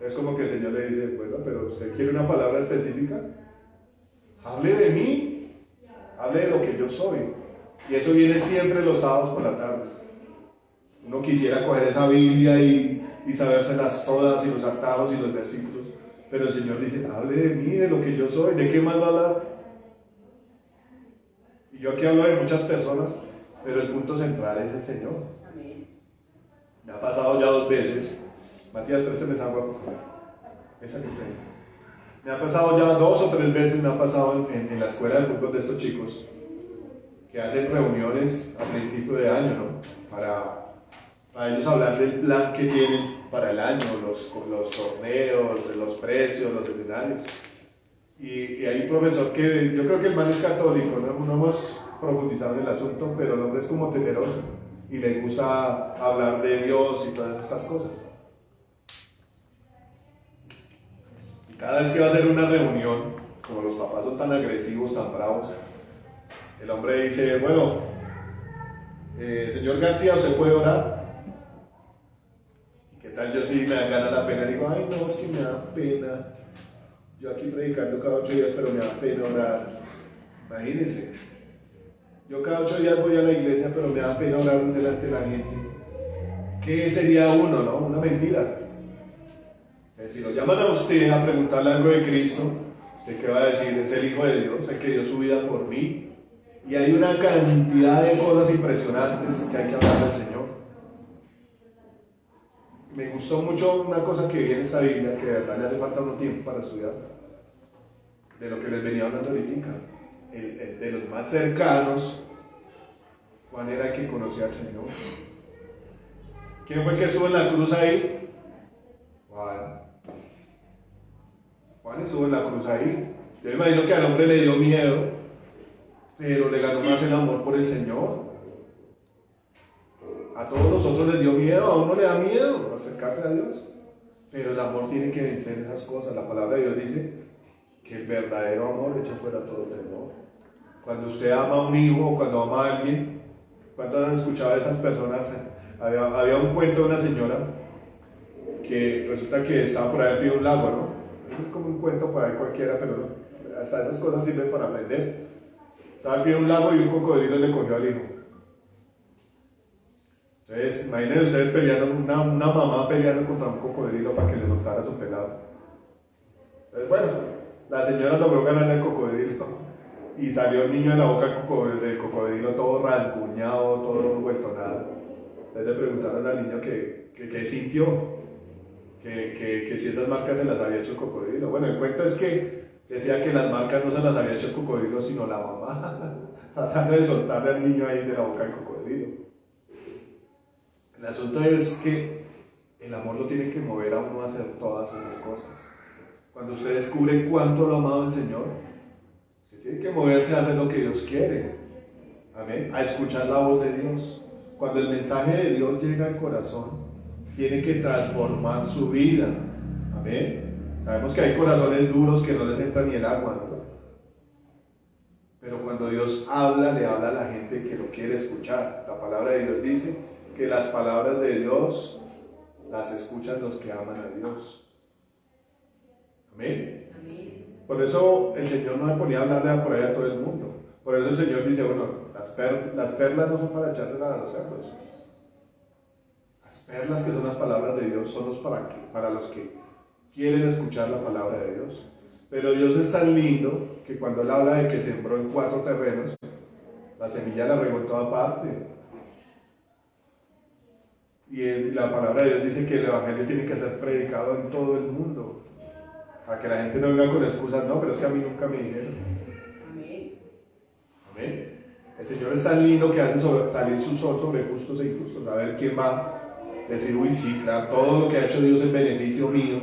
Es como que el Señor le dice, bueno, pero ¿usted quiere una palabra específica? Hable de mí, hable de lo que yo soy. Y eso viene siempre los sábados por la tarde. Uno quisiera coger esa Biblia y sabérselas todas y los atajos y los versículos, pero el Señor dice, hable de mí, de lo que yo soy, ¿de qué más va a hablar? Y yo aquí hablo de muchas personas, pero el punto central es el Señor. Me ha pasado ya 2 veces, Matías, préstame esa agua, por favor. Esa que está ahí. Me ha pasado ya 2 o 3 veces, me ha pasado en la escuela de fútbol de estos chicos, que hacen reuniones a principio de año, ¿no? Para ellos hablar del plan que tienen para el año, los torneos, los precios, los escenarios. Y hay un profesor que, yo creo que el man es católico, no hemos profundizado en el asunto, pero el hombre es como temeroso y le gusta hablar de Dios y todas esas cosas. Y cada vez que va a hacer una reunión, como los papás son tan agresivos, tan bravos, el hombre dice, bueno, señor García, ¿usted puede orar? ¿Y qué tal yo sí me dan ganas la pena? Digo, ay no, es que me da pena. Yo aquí predicando cada 8 días, pero me da pena orar. Imagínense. Yo cada 8 días voy a la iglesia, pero me da pena orar delante de la gente. ¿Qué sería uno, no? Una mentira. Si lo llaman a usted a preguntarle algo de Cristo, ¿usted qué va a decir? Es el Hijo de Dios, el que dio su vida por mí. Y hay una cantidad de cosas impresionantes que hay que hablar del Señor. Me gustó mucho una cosa que vi en esta Biblia, que de verdad le hace falta uno tiempo para estudiar, de lo que les venía hablando ahorita. De los más cercanos, Juan era el que conocía al Señor. ¿Quién fue el que estuvo en la cruz ahí? Juan. Juan estuvo en la cruz ahí. Yo me imagino que al hombre le dio miedo, pero le ganó más el amor por el Señor. A todos nosotros les dio miedo, a uno le da miedo acercarse a Dios, pero el amor tiene que vencer esas cosas. La palabra de Dios dice que el verdadero amor echa fuera todo temor. Cuando usted ama a un hijo o cuando ama a alguien, ¿cuántos han escuchado a esas personas? Había un cuento de una señora que resulta que estaba por ahí al pie de un lago, ¿no? Es como un cuento por ahí cualquiera, pero no, hasta esas cosas sirven para aprender. Estaba al pie de un lago y un cocodrilo le cogió al hijo. Entonces, imagínense ustedes peleando, una mamá peleando contra un cocodrilo para que le soltara a su pelado. Entonces, bueno, la señora logró ganarle al cocodrilo y salió el niño de la boca del cocodrilo todo rasguñado, todo vuelto nada. Entonces le preguntaron al niño que sintió, que si esas marcas se las había hecho el cocodrilo. Bueno, el cuento es que decía que las marcas no se las había hecho el cocodrilo, sino la mamá, tratando de soltarle al niño ahí de la boca del cocodrilo. El asunto es que el amor lo tiene que mover a uno a hacer todas esas cosas. Cuando usted descubre cuánto lo ha amado el Señor, usted tiene que moverse a hacer lo que Dios quiere. Amén. A escuchar la voz de Dios. Cuando el mensaje de Dios llega al corazón, tiene que transformar su vida. Amén. Sabemos que hay corazones duros que no les entra ni el agua, ¿no? Pero cuando Dios habla, le habla a la gente que lo quiere escuchar. La palabra de Dios dice que las palabras de Dios las escuchan los que aman a Dios. Amén. Por eso el Señor no me ponía a hablarle por ahí a todo el mundo. Por eso el Señor dice, bueno, las perlas no son para echárselas a los cerdos. Las perlas, que son las palabras de Dios, son para los que quieren escuchar la palabra de Dios. Pero Dios es tan lindo que cuando Él habla de que sembró en 4 terrenos, la semilla la regó en toda parte. Y la palabra de Dios dice que el Evangelio tiene que ser predicado en todo el mundo. Para que la gente no venga con excusas, no, pero es que a mí nunca me dijeron. Amén. Amén. El Señor es tan lindo que hace salir su sol sobre justos e injustos. A ver quién va a decir, uy, sí, claro, todo lo que ha hecho Dios en beneficio mío.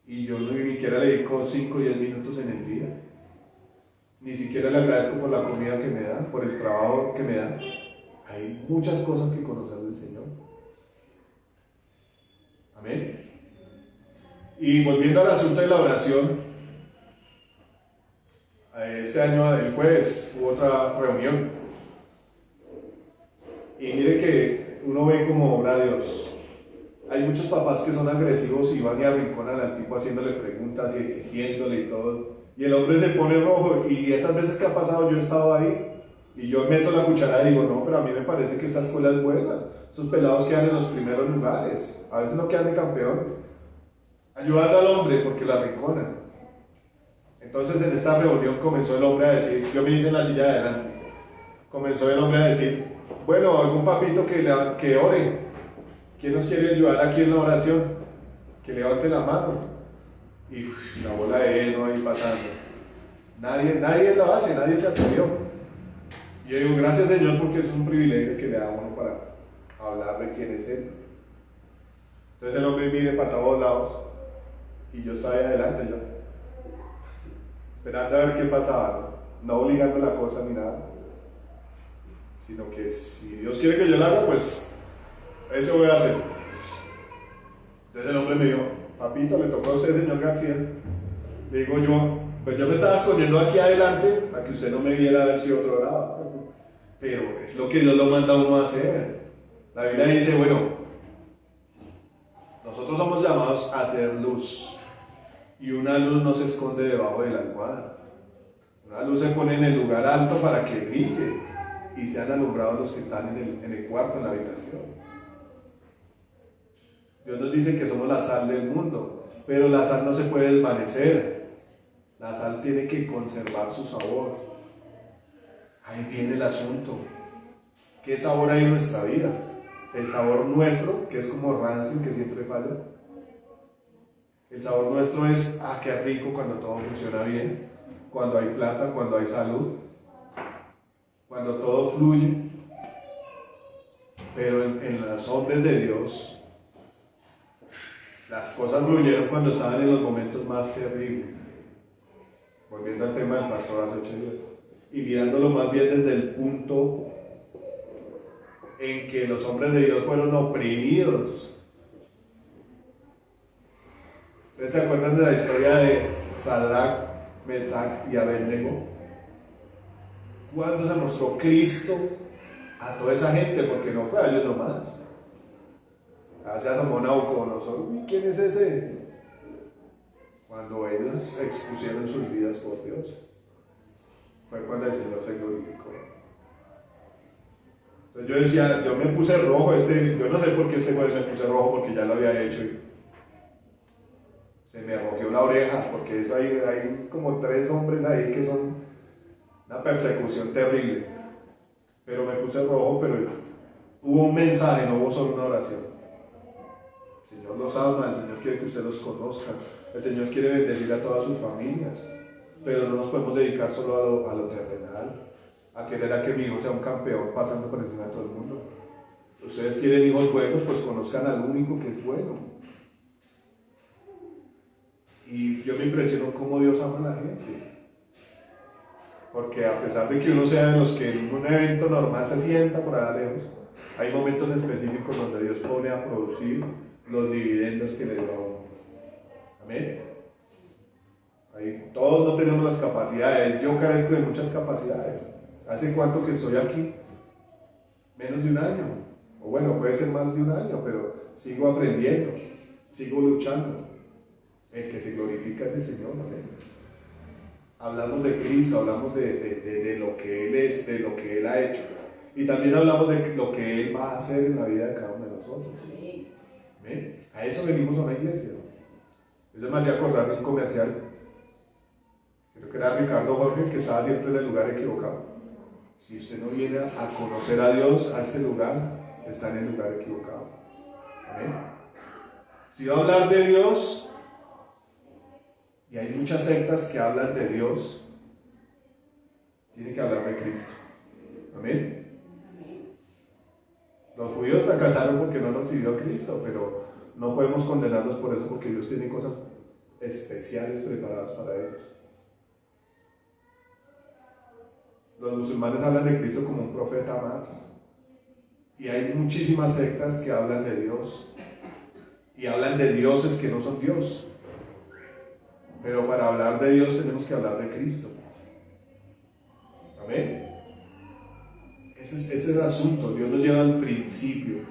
Y yo ni siquiera le dedico 5 o 10 minutos en el día. Ni siquiera le agradezco por la comida que me da, por el trabajo que me da. Hay muchas cosas que conocer del Señor. Amén. Y volviendo al asunto de la oración, este año, el jueves, hubo otra reunión. Y mire que uno ve como obra de Dios. Hay muchos papás que son agresivos y van y arrinconan al tipo haciéndole preguntas y exigiéndole y todo. Y el hombre se pone rojo, y esas veces que ha pasado yo he estado ahí y yo meto la cucharada y digo, no, pero a mí me parece que esta escuela es buena. Estos pelados quedan en los primeros lugares, a veces no quedan de campeones. Ayudando al hombre porque la arrinconan. Entonces en esta reunión comenzó el hombre a decir, yo me hice en la silla de adelante, comenzó el hombre a decir, bueno, algún papito que ore. ¿Quién nos quiere ayudar aquí en la oración? Que levante la mano. Y la bola de heno ahí pasando. Nadie lo hace, nadie se atrevió. Y yo digo, gracias Señor, porque es un privilegio que le da a uno para hablar de quién es Él. Entonces el hombre mire para todos lados. Y yo estaba ahí adelante, yo esperando a ver qué pasaba, no obligando la cosa ni nada, sino que si Dios quiere que yo lo haga, pues eso voy a hacer. Entonces el hombre me dijo, papito, le tocó a usted, señor García. Le digo yo, pues yo me estaba escondiendo aquí adelante para que usted no me viera a ver si otro lado. Pero es lo que Dios lo manda a uno a hacer. La Biblia dice, bueno, nosotros somos llamados a hacer luz. Y una luz no se esconde debajo de la almohada. Una luz se pone en el lugar alto para que brille y sean alumbrados los que están en el cuarto, en la habitación. Dios nos dice que somos la sal del mundo, pero la sal no se puede desvanecer. La sal tiene que conservar su sabor. Ahí viene el asunto. ¿Qué sabor hay en nuestra vida? El sabor nuestro, que es como rancio, que siempre falla. El sabor nuestro es, qué rico cuando todo funciona bien, cuando hay plata, cuando hay salud, cuando todo fluye. Pero en las obras de Dios, las cosas fluyeron cuando estaban en los momentos más terribles. Volviendo al tema del pastor hace 8 días. Y mirándolo más bien desde el punto en que los hombres de Dios fueron oprimidos. ¿Ustedes se acuerdan de la historia de Sadrach, Mesach y Abednego? ¿Cuándo se mostró Cristo a toda esa gente? Porque no fue a ellos nomás. Se asomó Nabucodonosor. Uy, ¿quién es ese? Cuando ellos expusieron sus vidas por Dios, fue cuando el Señor se glorificó. Entonces yo decía, yo me puse rojo, yo no sé por qué este jueves me puse rojo, porque ya lo había hecho y se me arrojeó la oreja, porque eso hay como 3 hombres ahí que son una persecución terrible. Pero me puse rojo, pero hubo un mensaje, no hubo solo una oración. El Señor los ama, el Señor quiere que usted los conozca, el Señor quiere bendecir a todas sus familias, pero no nos podemos dedicar solo a lo terrenal, a querer a que mi hijo sea un campeón pasando por encima de todo el mundo. Ustedes quieren hijos buenos, pues conozcan al único que es bueno. Y yo me impresiono cómo Dios ama a la gente. Porque a pesar de que uno sea de los que en un evento normal se sienta por allá lejos, Hay momentos específicos donde Dios pone a producir los dividendos que le dio a uno. Amén. Ahí, todos no tenemos las capacidades. Yo carezco de muchas capacidades. ¿Hace cuánto que estoy aquí? Menos de un año. O bueno, puede ser más de un año, pero sigo aprendiendo, sigo luchando. El que se glorifica es el Señor. Amén. Hablamos de Cristo, hablamos de lo que Él es, de lo que Él ha hecho. Y también hablamos de lo que Él va a hacer en la vida de cada uno de nosotros. Amén. A eso venimos a una iglesia. Eso me hacía acordar de un comercial. Creo que era Ricardo Jorge, que estaba siempre en el lugar equivocado. Si usted no viene a conocer a Dios a este lugar, está en el lugar equivocado. Amén. Si va a hablar de Dios, y hay muchas sectas que hablan de Dios, tiene que hablar de Cristo. Amén. Los judíos fracasaron porque no nos sirvió a Cristo, pero no podemos condenarlos por eso, porque Dios tiene cosas especiales preparadas para ellos. Los musulmanes hablan de Cristo como un profeta más. Y hay muchísimas sectas que hablan de Dios. Y hablan de dioses que no son Dios. Pero para hablar de Dios tenemos que hablar de Cristo. Amén. Ese es el asunto. Dios nos lleva al principio.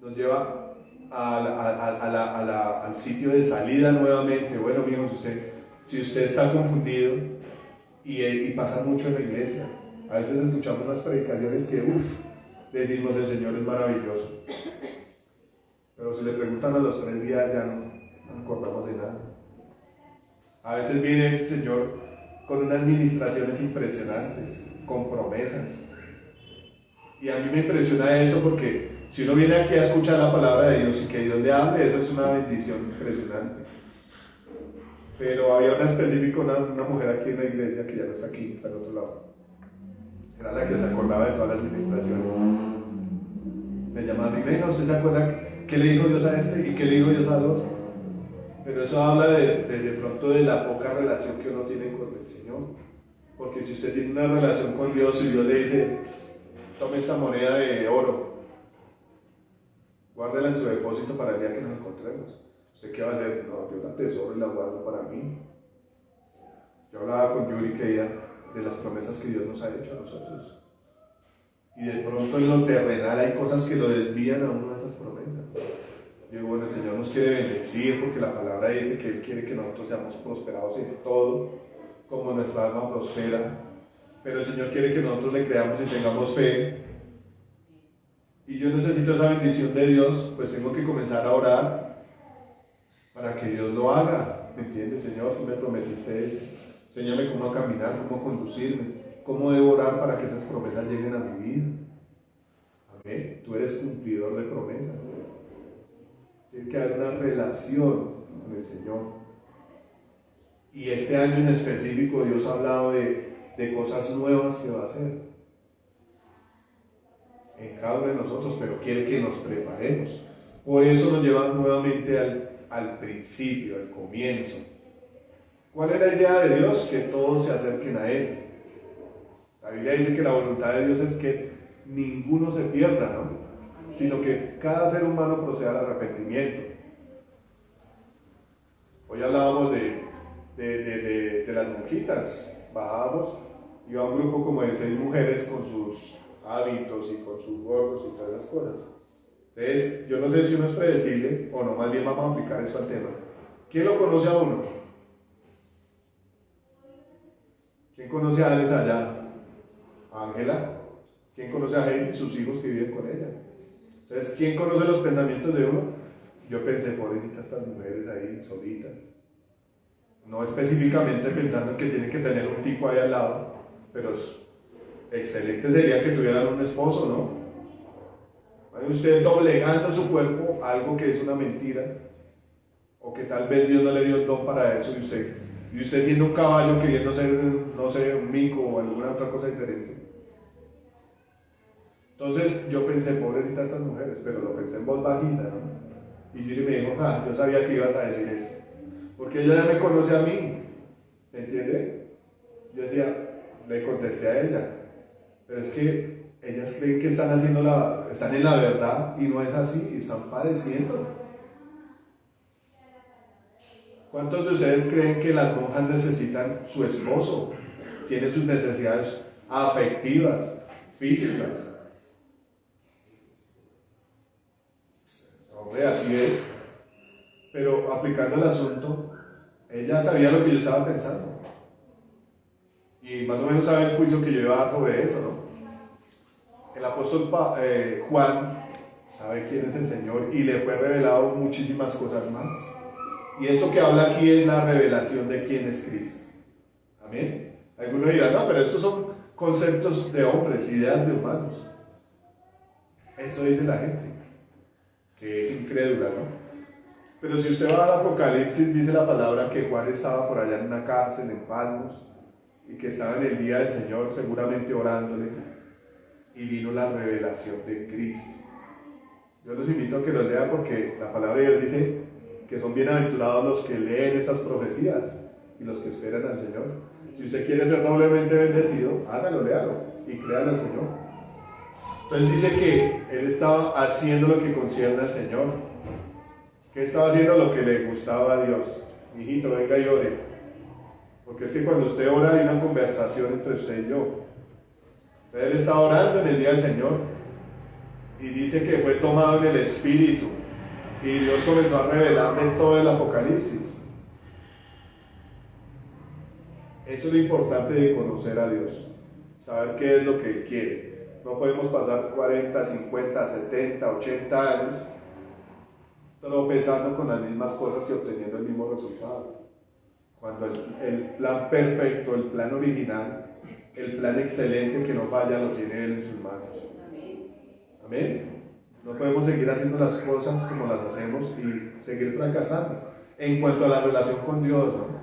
Nos lleva al sitio de salida nuevamente. Bueno, amigos, si usted está confundido y pasa mucho en la iglesia, a veces escuchamos unas predicaciones que, decimos, el Señor es maravilloso. Pero si le preguntan a los 3 días, ya no acordamos de nada. A veces viene el Señor con unas ministraciones impresionantes, con promesas. Y a mí me impresiona eso porque si uno viene aquí a escuchar la palabra de Dios y que Dios le hable, eso es una bendición impresionante. Pero había una específica, una mujer aquí en la iglesia que ya no está aquí, está en otro lado. Era la que se acordaba de todas las ministraciones. Me llamaban y venga, ¿usted se acuerda qué le dijo Dios a este y qué le dijo Dios al otro? Pero eso habla de pronto de la poca relación que uno tiene con el Señor. Porque si usted tiene una relación con Dios y Dios le dice, tome esta moneda de oro, guárdela en su depósito para el día que nos encontremos. ¿Usted qué va a hacer? No, yo la atesoro y la guardo para mí. Yo hablaba con Yuri que ella, de las promesas que Dios nos ha hecho a nosotros. Y de pronto en lo terrenal hay cosas que lo desvían a uno de esas promesas. Yo digo, bueno, el Señor nos quiere bendecir porque la palabra dice que Él quiere que nosotros seamos prosperados en todo, como nuestra alma prospera. Pero el Señor quiere que nosotros le creamos y tengamos fe. Y yo necesito esa bendición de Dios, pues tengo que comenzar a orar para que Dios lo haga. ¿Me entiendes, Señor? Tú me prometiste eso. Enséñame cómo caminar, cómo conducirme, cómo debo orar para que esas promesas lleguen a mi vida. Amén. Tú eres cumplidor de promesas. Tiene que haber una relación con el Señor. Y este año en específico Dios ha hablado de cosas nuevas que va a hacer en cada uno de nosotros, pero quiere que nos preparemos. Por eso nos lleva nuevamente al principio, al comienzo. ¿Cuál es la idea de Dios? Que todos se acerquen a Él. La Biblia dice que la voluntad de Dios es que ninguno se pierda, ¿no? Sino que cada ser humano proceda al arrepentimiento. Hoy hablábamos de las monjitas. Bajábamos, iba un grupo como de 6 mujeres con sus hábitos y con sus gorros y todas las cosas. Entonces, yo no sé si uno es predecible o no, más bien vamos a aplicar eso al tema. ¿Quién lo conoce a uno? ¿Quién conoce a Alex allá? ¿A Ángela? ¿Quién conoce a Heidi y sus hijos que viven con ella? Entonces, ¿quién conoce los pensamientos de uno? Yo pensé, pobrecitas estas mujeres ahí, solitas. No específicamente pensando en que tienen que tener un tipo ahí al lado, pero excelente sería que tuvieran un esposo, ¿no? Usted doblegando su cuerpo a algo que es una mentira, o que tal vez Dios no le dio el don para eso, y usted siendo un caballo queriendo ser, no sé, un mico o alguna otra cosa diferente. Entonces yo pensé, pobrecitas estas mujeres, pero lo pensé en voz bajita, ¿no? Y Yuri me dijo, yo sabía que ibas a decir eso, porque ella ya me conoce a mí, ¿me entiende? Yo decía, le contesté a ella, pero es que ellas creen que están en la verdad y no es así, están padeciendo. ¿Cuántos de ustedes creen que las monjas necesitan su esposo? Tienen sus necesidades afectivas, físicas. Hombre, así es. Pero aplicando el asunto, ella sabía lo que yo estaba pensando. Y más o menos sabe el juicio que yo iba a dar sobre eso, ¿no? El apóstol Juan sabe quién es el Señor y le fue revelado muchísimas cosas más. Y eso que habla aquí es la revelación de quién es Cristo. Amén. Algunos dirán, no, pero estos son conceptos de hombres, ideas de humanos. Eso dice la gente, que es incrédula, ¿no? Pero si usted va al Apocalipsis, dice la palabra que Juan estaba por allá en una cárcel, en Patmos, y que estaba en el día del Señor seguramente orándole, y vino la revelación de Cristo. Yo los invito a que lo lean porque la palabra de Dios dice que son bienaventurados los que leen estas profecías y los que esperan al Señor. Si usted quiere ser doblemente bendecido, hágalo, léalo y créale al Señor. Entonces dice que él estaba haciendo lo que concierne al Señor. ¿Qué estaba haciendo? Lo que le gustaba a Dios. Hijito, venga y ore. Porque es que cuando usted ora hay una conversación entre usted y yo. Él estaba orando en el día del Señor y dice que fue tomado en el Espíritu y Dios comenzó a revelarle todo el Apocalipsis. Eso es lo importante de conocer a Dios, saber qué es lo que Él quiere. No podemos pasar 40, 50, 70, 80 años tropezando con las mismas cosas y obteniendo el mismo resultado. Cuando el plan perfecto, el plan original, el plan excelente que no falla lo tiene Él en sus manos. Amén. No podemos seguir haciendo las cosas como las hacemos y seguir fracasando en cuanto a la relación con Dios, ¿no?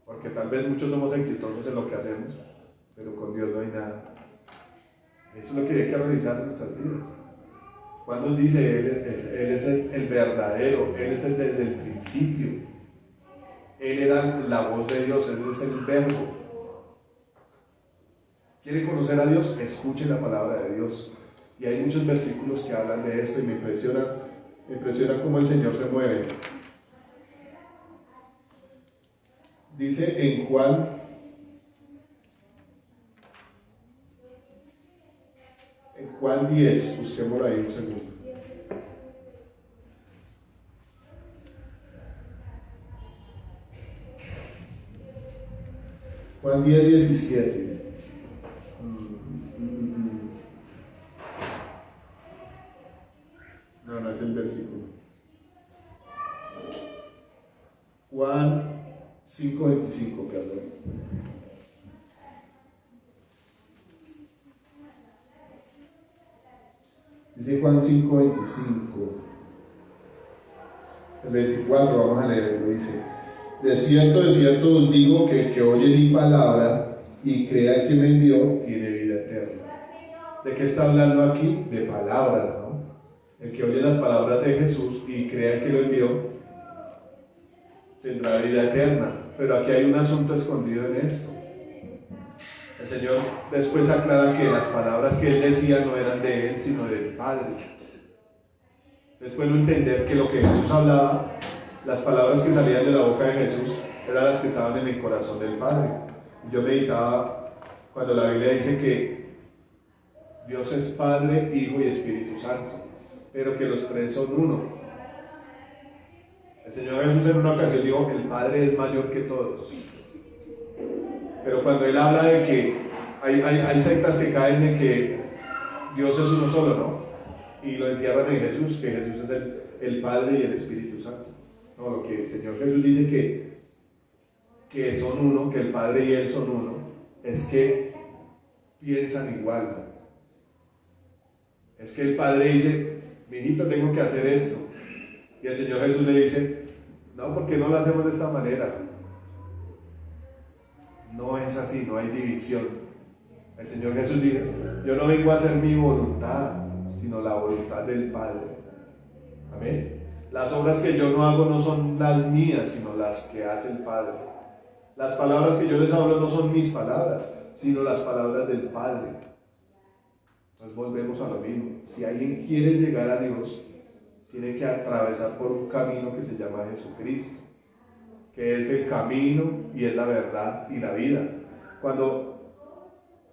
Porque tal vez muchos somos exitosos en lo que hacemos, pero con Dios no hay nada. Eso es lo que hay que realizar en nuestras vidas. Cuando dice Él es el verdadero, Él es el desde el principio. Él era la voz de Dios, Él es el verbo. ¿Quiere conocer a Dios? Escuche la palabra de Dios. Y hay muchos versículos que hablan de esto y me impresiona cómo el Señor se mueve. Dice en Juan 10, busquemos ahí un segundo. Juan 10, 17. No es el versículo. Juan 5, 25, perdón. Dice Juan 5, 25. El 24, vamos a leerlo, dice: de cierto os digo que el que oye mi palabra y crea el que me envió, tiene vida eterna. ¿De qué está hablando aquí? De palabras, ¿no? El que oye las palabras de Jesús y crea que lo envió, tendrá vida eterna. Pero aquí hay un asunto escondido en esto. El Señor después aclara que las palabras que Él decía no eran de Él, sino del Padre. Después de entender que lo que Jesús hablaba, las palabras que salían de la boca de Jesús, eran las que estaban en el corazón del Padre. Yo meditaba cuando la Biblia dice que Dios es Padre, Hijo y Espíritu Santo, pero que los tres son uno. El Señor Jesús en una ocasión dijo: el Padre es mayor que todos. Pero cuando Él habla de que hay sectas que caen en que Dios es uno solo, ¿no? Y lo encierran en Jesús, que Jesús es el Padre y el Espíritu Santo. No, lo que el Señor Jesús dice que son uno, que el Padre y Él son uno, es que piensan igual, ¿no? Es que el Padre dice: mi hijito, tengo que hacer esto. Y el Señor Jesús le dice: no, ¿por qué no lo hacemos de esta manera? No es así, no hay división. El Señor Jesús dice: yo no vengo a hacer mi voluntad, sino la voluntad del Padre. Amén. Las obras que yo no hago no son las mías, sino las que hace el Padre. Las palabras que yo les hablo no son mis palabras, sino las palabras del Padre. Entonces volvemos a lo mismo. Si alguien quiere llegar a Dios, tiene que atravesar por un camino que se llama Jesucristo, que es el camino y es la verdad y la vida. Cuando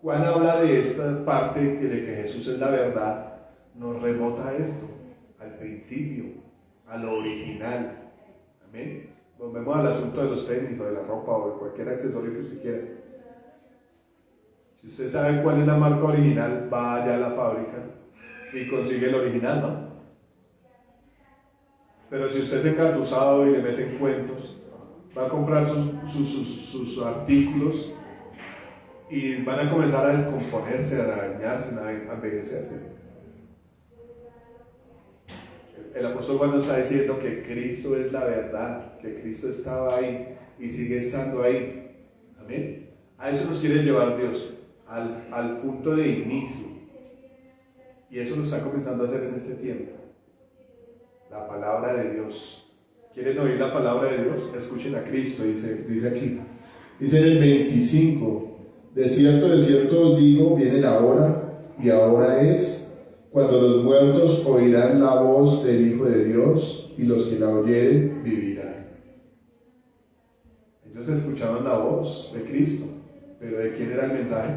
Juan habla de esta parte de que Jesús es la verdad, nos remota a esto, al principio, a lo original. Amén. Volvemos al asunto de los tenis o de la ropa o de cualquier accesorio que usted quiera. Si usted sabe cuál es la marca original, va allá a la fábrica y consigue el original, ¿no? Pero si usted es engatusado y le meten cuentos, va a comprar sus artículos y van a comenzar a descomponerse, a dañarse, a envejecerse. El apóstol Juan nos está diciendo que Cristo es la verdad, que Cristo estaba ahí y sigue estando ahí. Amén. A eso nos quiere llevar Dios, al punto de inicio. Y eso lo está comenzando a hacer en este tiempo. La palabra de Dios. ¿Quieren oír la palabra de Dios? Escuchen a Cristo, dice aquí. Dice en el 25, de cierto os digo, viene la hora, y ahora es, cuando los muertos oirán la voz del Hijo de Dios, y los que la oyeren vivirán. Ellos escuchaban la voz de Cristo, pero ¿de quién era el mensaje?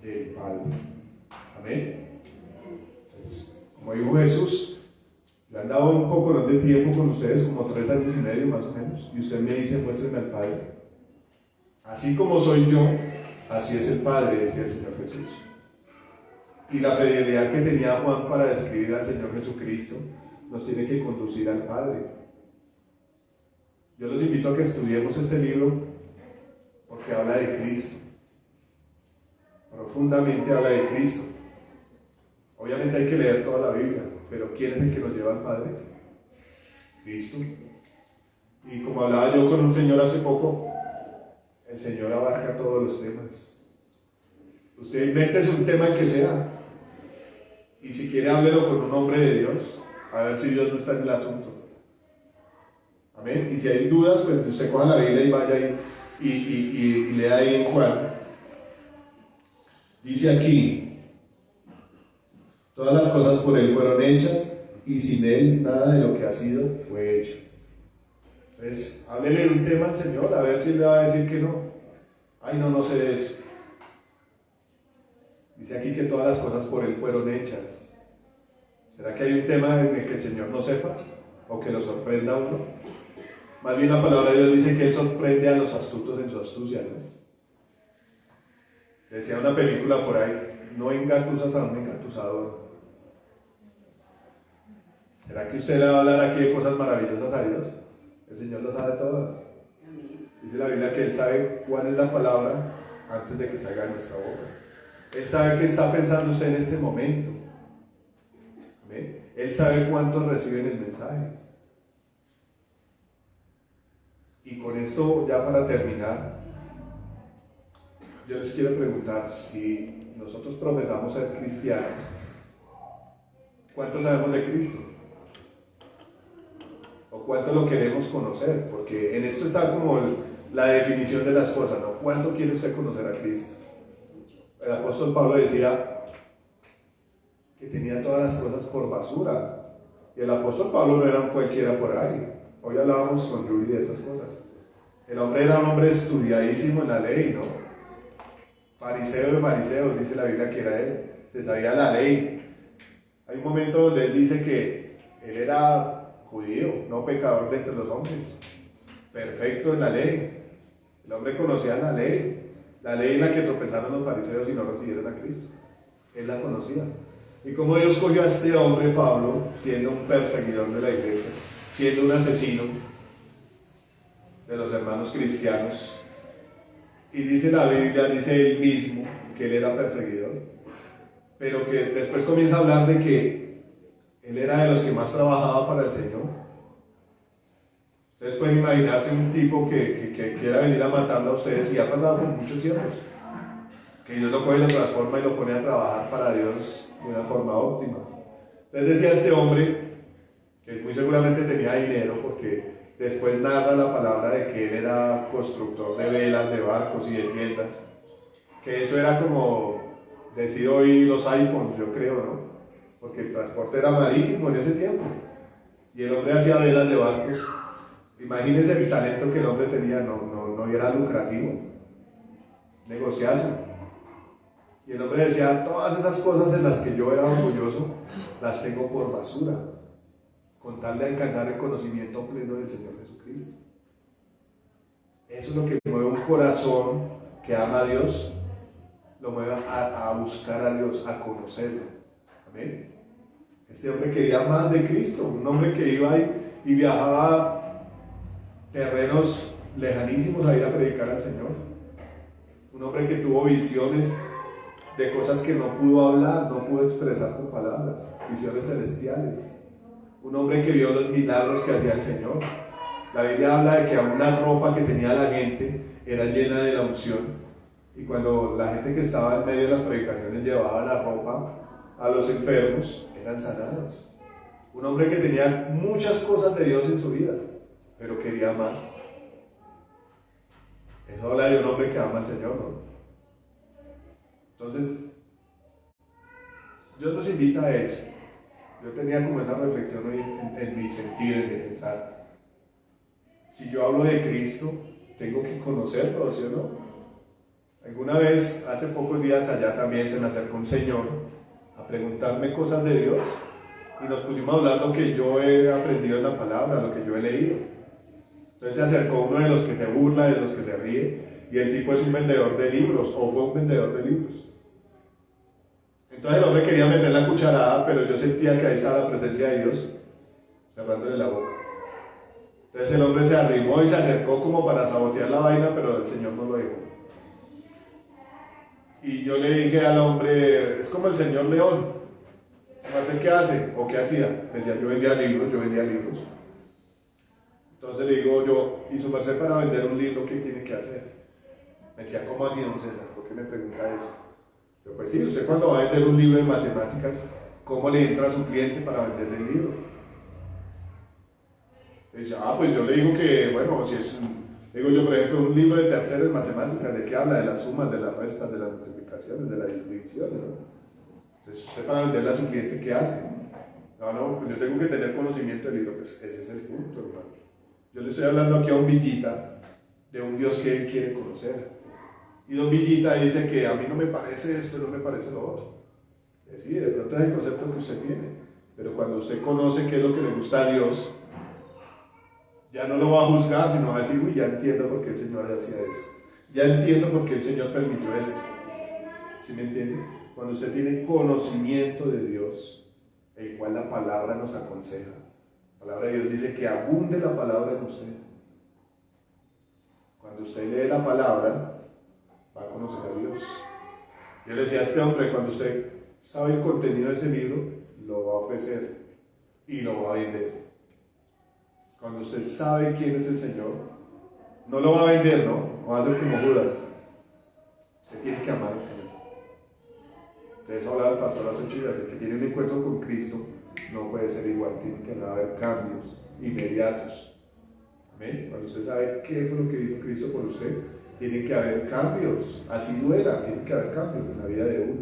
Del Padre. Amén. Entonces, como dijo Jesús, le han dado un poco de tiempo con ustedes, como 3 años y medio más o menos, y usted me dice, muéstrenme al Padre. Así como soy yo, así es el Padre, decía el Señor Jesús. Y la fidelidad que tenía Juan para describir al Señor Jesucristo nos tiene que conducir al Padre. Yo los invito a que estudiemos este libro porque habla de Cristo. Profundamente habla de Cristo. Obviamente hay que leer toda la Biblia, pero ¿quién es el que nos lleva al Padre? Cristo. Y como hablaba yo con un señor hace poco, el Señor abarca todos los temas. Usted invéntese un tema el que sea, y si quiere háblelo con un hombre de Dios, a ver si Dios no está en el asunto. Amén. Y si hay dudas, pues usted coja la Biblia y vaya ahí y lea ahí en Juan. Dice aquí, todas las cosas por Él fueron hechas, y sin Él nada de lo que ha sido fue hecho. Entonces, háblele de un tema al Señor, a ver si le va a decir que no. Ay, no sé de eso. Dice aquí que todas las cosas por Él fueron hechas. ¿Será que hay un tema en el que el Señor no sepa? ¿O que lo sorprenda a uno? Más bien la palabra de Dios dice que Él sorprende a los astutos en su astucia, ¿no? Decía una película por ahí, no engatusas a un engatusador. ¿Será que usted le va a hablar aquí de cosas maravillosas a Dios? El Señor lo sabe todas. Dice la Biblia que Él sabe cuál es la palabra antes de que salga de nuestra boca. Él sabe qué está pensando usted en este momento. ¿Amén? Él sabe cuántos reciben el mensaje. Y con esto, ya para terminar, yo les quiero preguntar, si nosotros profesamos ser cristianos, ¿cuánto sabemos de Cristo? ¿O cuánto lo queremos conocer? Porque en esto está como la definición de las cosas, ¿no? ¿Cuánto quiere usted conocer a Cristo? El apóstol Pablo decía que tenía todas las cosas por basura. Y el apóstol Pablo no era un cualquiera por ahí. Hoy hablábamos con Yuri de esas cosas. El hombre era un hombre estudiadísimo en la ley, ¿no? Fariseo de fariseos, dice la Biblia que era él. Se sabía la ley. Hay un momento donde él dice que él era judío, no pecador de entre los hombres. Perfecto en la ley. El hombre conocía la ley en la que tropezaron los fariseos y no recibieron a Cristo. Él la conocía. Y como Dios cogió a este hombre, Pablo, siendo un perseguidor de la iglesia, siendo un asesino de los hermanos cristianos, y dice la Biblia, dice él mismo, que él era perseguidor, pero que después comienza a hablar de que él era de los que más trabajaba para el Señor. Ustedes pueden imaginarse un tipo que quiera venir a matarlo a ustedes, y ha pasado por muchos tiempos, que Dios lo coge y lo transforma y lo pone a trabajar para Dios de una forma óptima. Entonces decía este hombre, que muy seguramente tenía dinero, porque después narra la palabra de que él era constructor de velas, de barcos y de tiendas, que eso era como decir hoy los iPhones, yo creo, ¿no? Porque el transporte era marítimo en ese tiempo. Y el hombre hacía velas de barcos. Imagínense el talento que el hombre tenía, no era lucrativo. Negociazo. Y el hombre decía, todas esas cosas en las que yo era orgulloso, las tengo por basura, con tal de alcanzar el conocimiento pleno del Señor Jesucristo. Eso es lo que mueve un corazón que ama a Dios, lo mueve a buscar a Dios, a conocerlo. Amén. Este hombre quería más de Cristo, un hombre que iba y viajaba terrenos lejanísimos a ir a predicar al Señor. Un hombre que tuvo visiones de cosas que no pudo hablar, no pudo expresar con palabras, visiones celestiales. Un hombre que vio los milagros que hacía el Señor. La Biblia habla de que aún la ropa que tenía la gente era llena de la unción. Y cuando la gente que estaba en medio de las predicaciones llevaba la ropa a los enfermos, eran sanados. Un hombre que tenía muchas cosas de Dios en su vida, pero quería más. Eso habla de un hombre que ama al Señor, ¿no? Entonces, Dios nos invita a eso. Yo tenía como esa reflexión hoy en mi sentido, en mi pensar. Si yo hablo de Cristo, tengo que conocerlo, ¿sí o no? Alguna vez, hace pocos días allá también se me acercó un señor a preguntarme cosas de Dios y nos pusimos a hablar lo que yo he aprendido en la palabra, lo que yo he leído. Entonces se acercó uno de los que se burla, de los que se ríe, y el tipo es un vendedor de libros, o fue un vendedor de libros. Entonces el hombre quería meter la cucharada, pero yo sentía que ahí estaba la presencia de Dios, cerrándole la boca. Entonces el hombre se arrimó y se acercó como para sabotear la vaina, pero el Señor no lo dejó. Y yo le dije al hombre, es como el señor León, no sé qué hace o qué hacía. Me decía, yo vendía libros. Entonces le digo yo, ¿y su merced para vender un libro qué tiene que hacer? Me decía, ¿cómo así, don César? ¿Por qué me pregunta eso? Yo, pues sí, usted cuando va a vender un libro de matemáticas, ¿cómo le entra a su cliente para venderle el libro? Y dice, pues yo le digo que, bueno, si es digo yo, por ejemplo, un libro de tercero en matemáticas, ¿de qué habla? De las sumas, de las restas, de las multiplicaciones, de las divisiones, ¿no? Entonces, usted para venderle a su cliente, ¿qué hace? No, pues yo tengo que tener conocimiento del libro. Pues ese es el punto, hermano. Yo le estoy hablando aquí a un Villita, de un Dios que él quiere conocer. Y don Villita dice que a mí no me parece esto, no me parece lo otro. Sí, de pronto es el concepto que usted tiene, pero cuando usted conoce qué es lo que le gusta a Dios, ya no lo va a juzgar, sino va a decir, uy, ya entiendo por qué el Señor hacía eso. Ya entiendo por qué el Señor permitió esto. ¿Sí me entiende? Cuando usted tiene conocimiento de Dios, el cual la palabra nos aconseja. La palabra de Dios dice que abunde la palabra en usted. Cuando usted lee la palabra, va a conocer a Dios. Yo le decía a este hombre, cuando usted sabe el contenido de ese libro, lo va a ofrecer y lo va a vender. Cuando usted sabe quién es el Señor, no lo va a vender, ¿no? No va a ser como Judas. Usted tiene que amar al Señor. De eso hablaba el pastor hace 8 días. El que tiene un encuentro con Cristo no puede ser igual, tiene que haber cambios inmediatos. Amén. Cuando usted sabe qué fue lo que hizo Cristo por usted, tiene que haber cambios. Así duela, tiene que haber cambios en la vida de uno.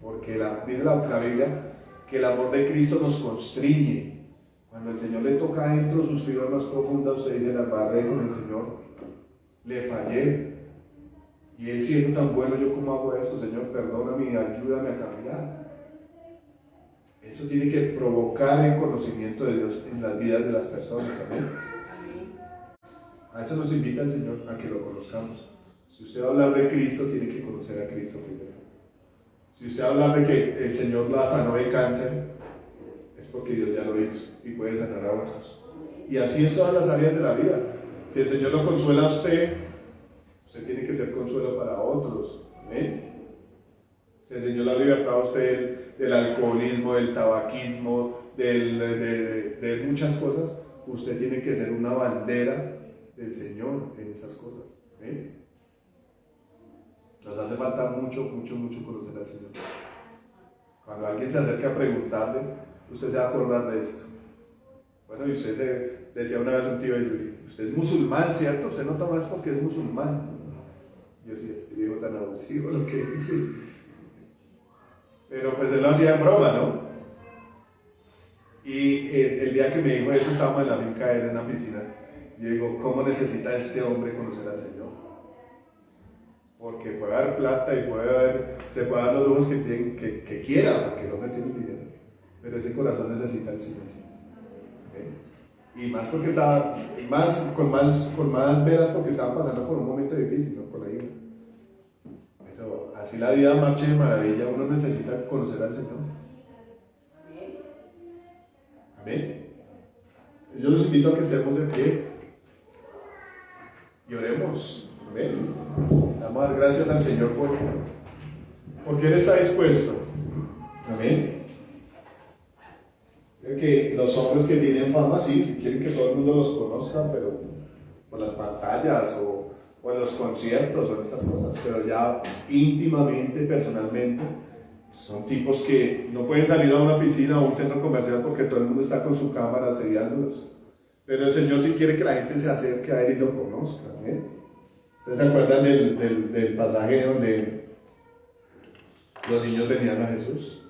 Porque dice la Biblia que el amor de Cristo nos constriñe. Cuando el Señor le toca adentro sus fibras más profundas, usted dice, la barré con el Señor, le fallé. Y Él siendo tan bueno, ¿yo cómo hago esto? Señor, perdóname y ayúdame a cambiar. Eso tiene que provocar el conocimiento de Dios en las vidas de las personas también. A eso nos invita el Señor, a que lo conozcamos. Si usted va a hablar de Cristo, tiene que conocer a Cristo primero. Si usted va a hablar de que el Señor la sanó de cáncer, es porque Dios ya lo hizo y puede sanar a otros. Y así en todas las áreas de la vida. Si el Señor lo consuela a usted, usted tiene que ser consuelo para otros. ¿Amén? Si el Señor la libertad a usted del alcoholismo, del tabaquismo, de muchas cosas, usted tiene que ser una bandera del Señor en esas cosas. ¿Amén? Nos hace falta mucho conocer al Señor. Cuando alguien se acerque a preguntarle, usted se va a acordar de esto. Bueno, y usted decía una vez un tío de Yuri, usted es musulmán, ¿cierto? Usted no toma eso porque es musulmán. Yo sí, este viejo tan abusivo lo que dice. Pero pues él lo hacía en broma, ¿no? Y el día que me dijo eso, estábamos en la finca, él en la piscina. Yo digo, ¿cómo necesita este hombre conocer al Señor? Porque puede haber plata y se puede dar los lujos que quiera, porque el hombre tiene dinero. Pero ese corazón necesita al Señor. ¿Okay? Y más porque estaba, con más veras porque estaba pasando por un momento difícil, ¿no? Por ahí. Pero así la vida marche de maravilla, uno necesita conocer al Señor. Amén. Yo los invito a que estemos de pie y oremos. Amén. Damos a dar gracias al Señor porque Él está dispuesto. Amén. Creo que los hombres que tienen fama, sí, quieren que todo el mundo los conozca, pero por las pantallas o en los conciertos o en estas cosas, pero ya íntimamente, personalmente, son tipos que no pueden salir a una piscina o a un centro comercial porque todo el mundo está con su cámara asediándolos. Pero el Señor sí quiere que la gente se acerque a Él y lo conozca. ¿Ustedes se acuerdan del pasaje donde los niños venían a Jesús?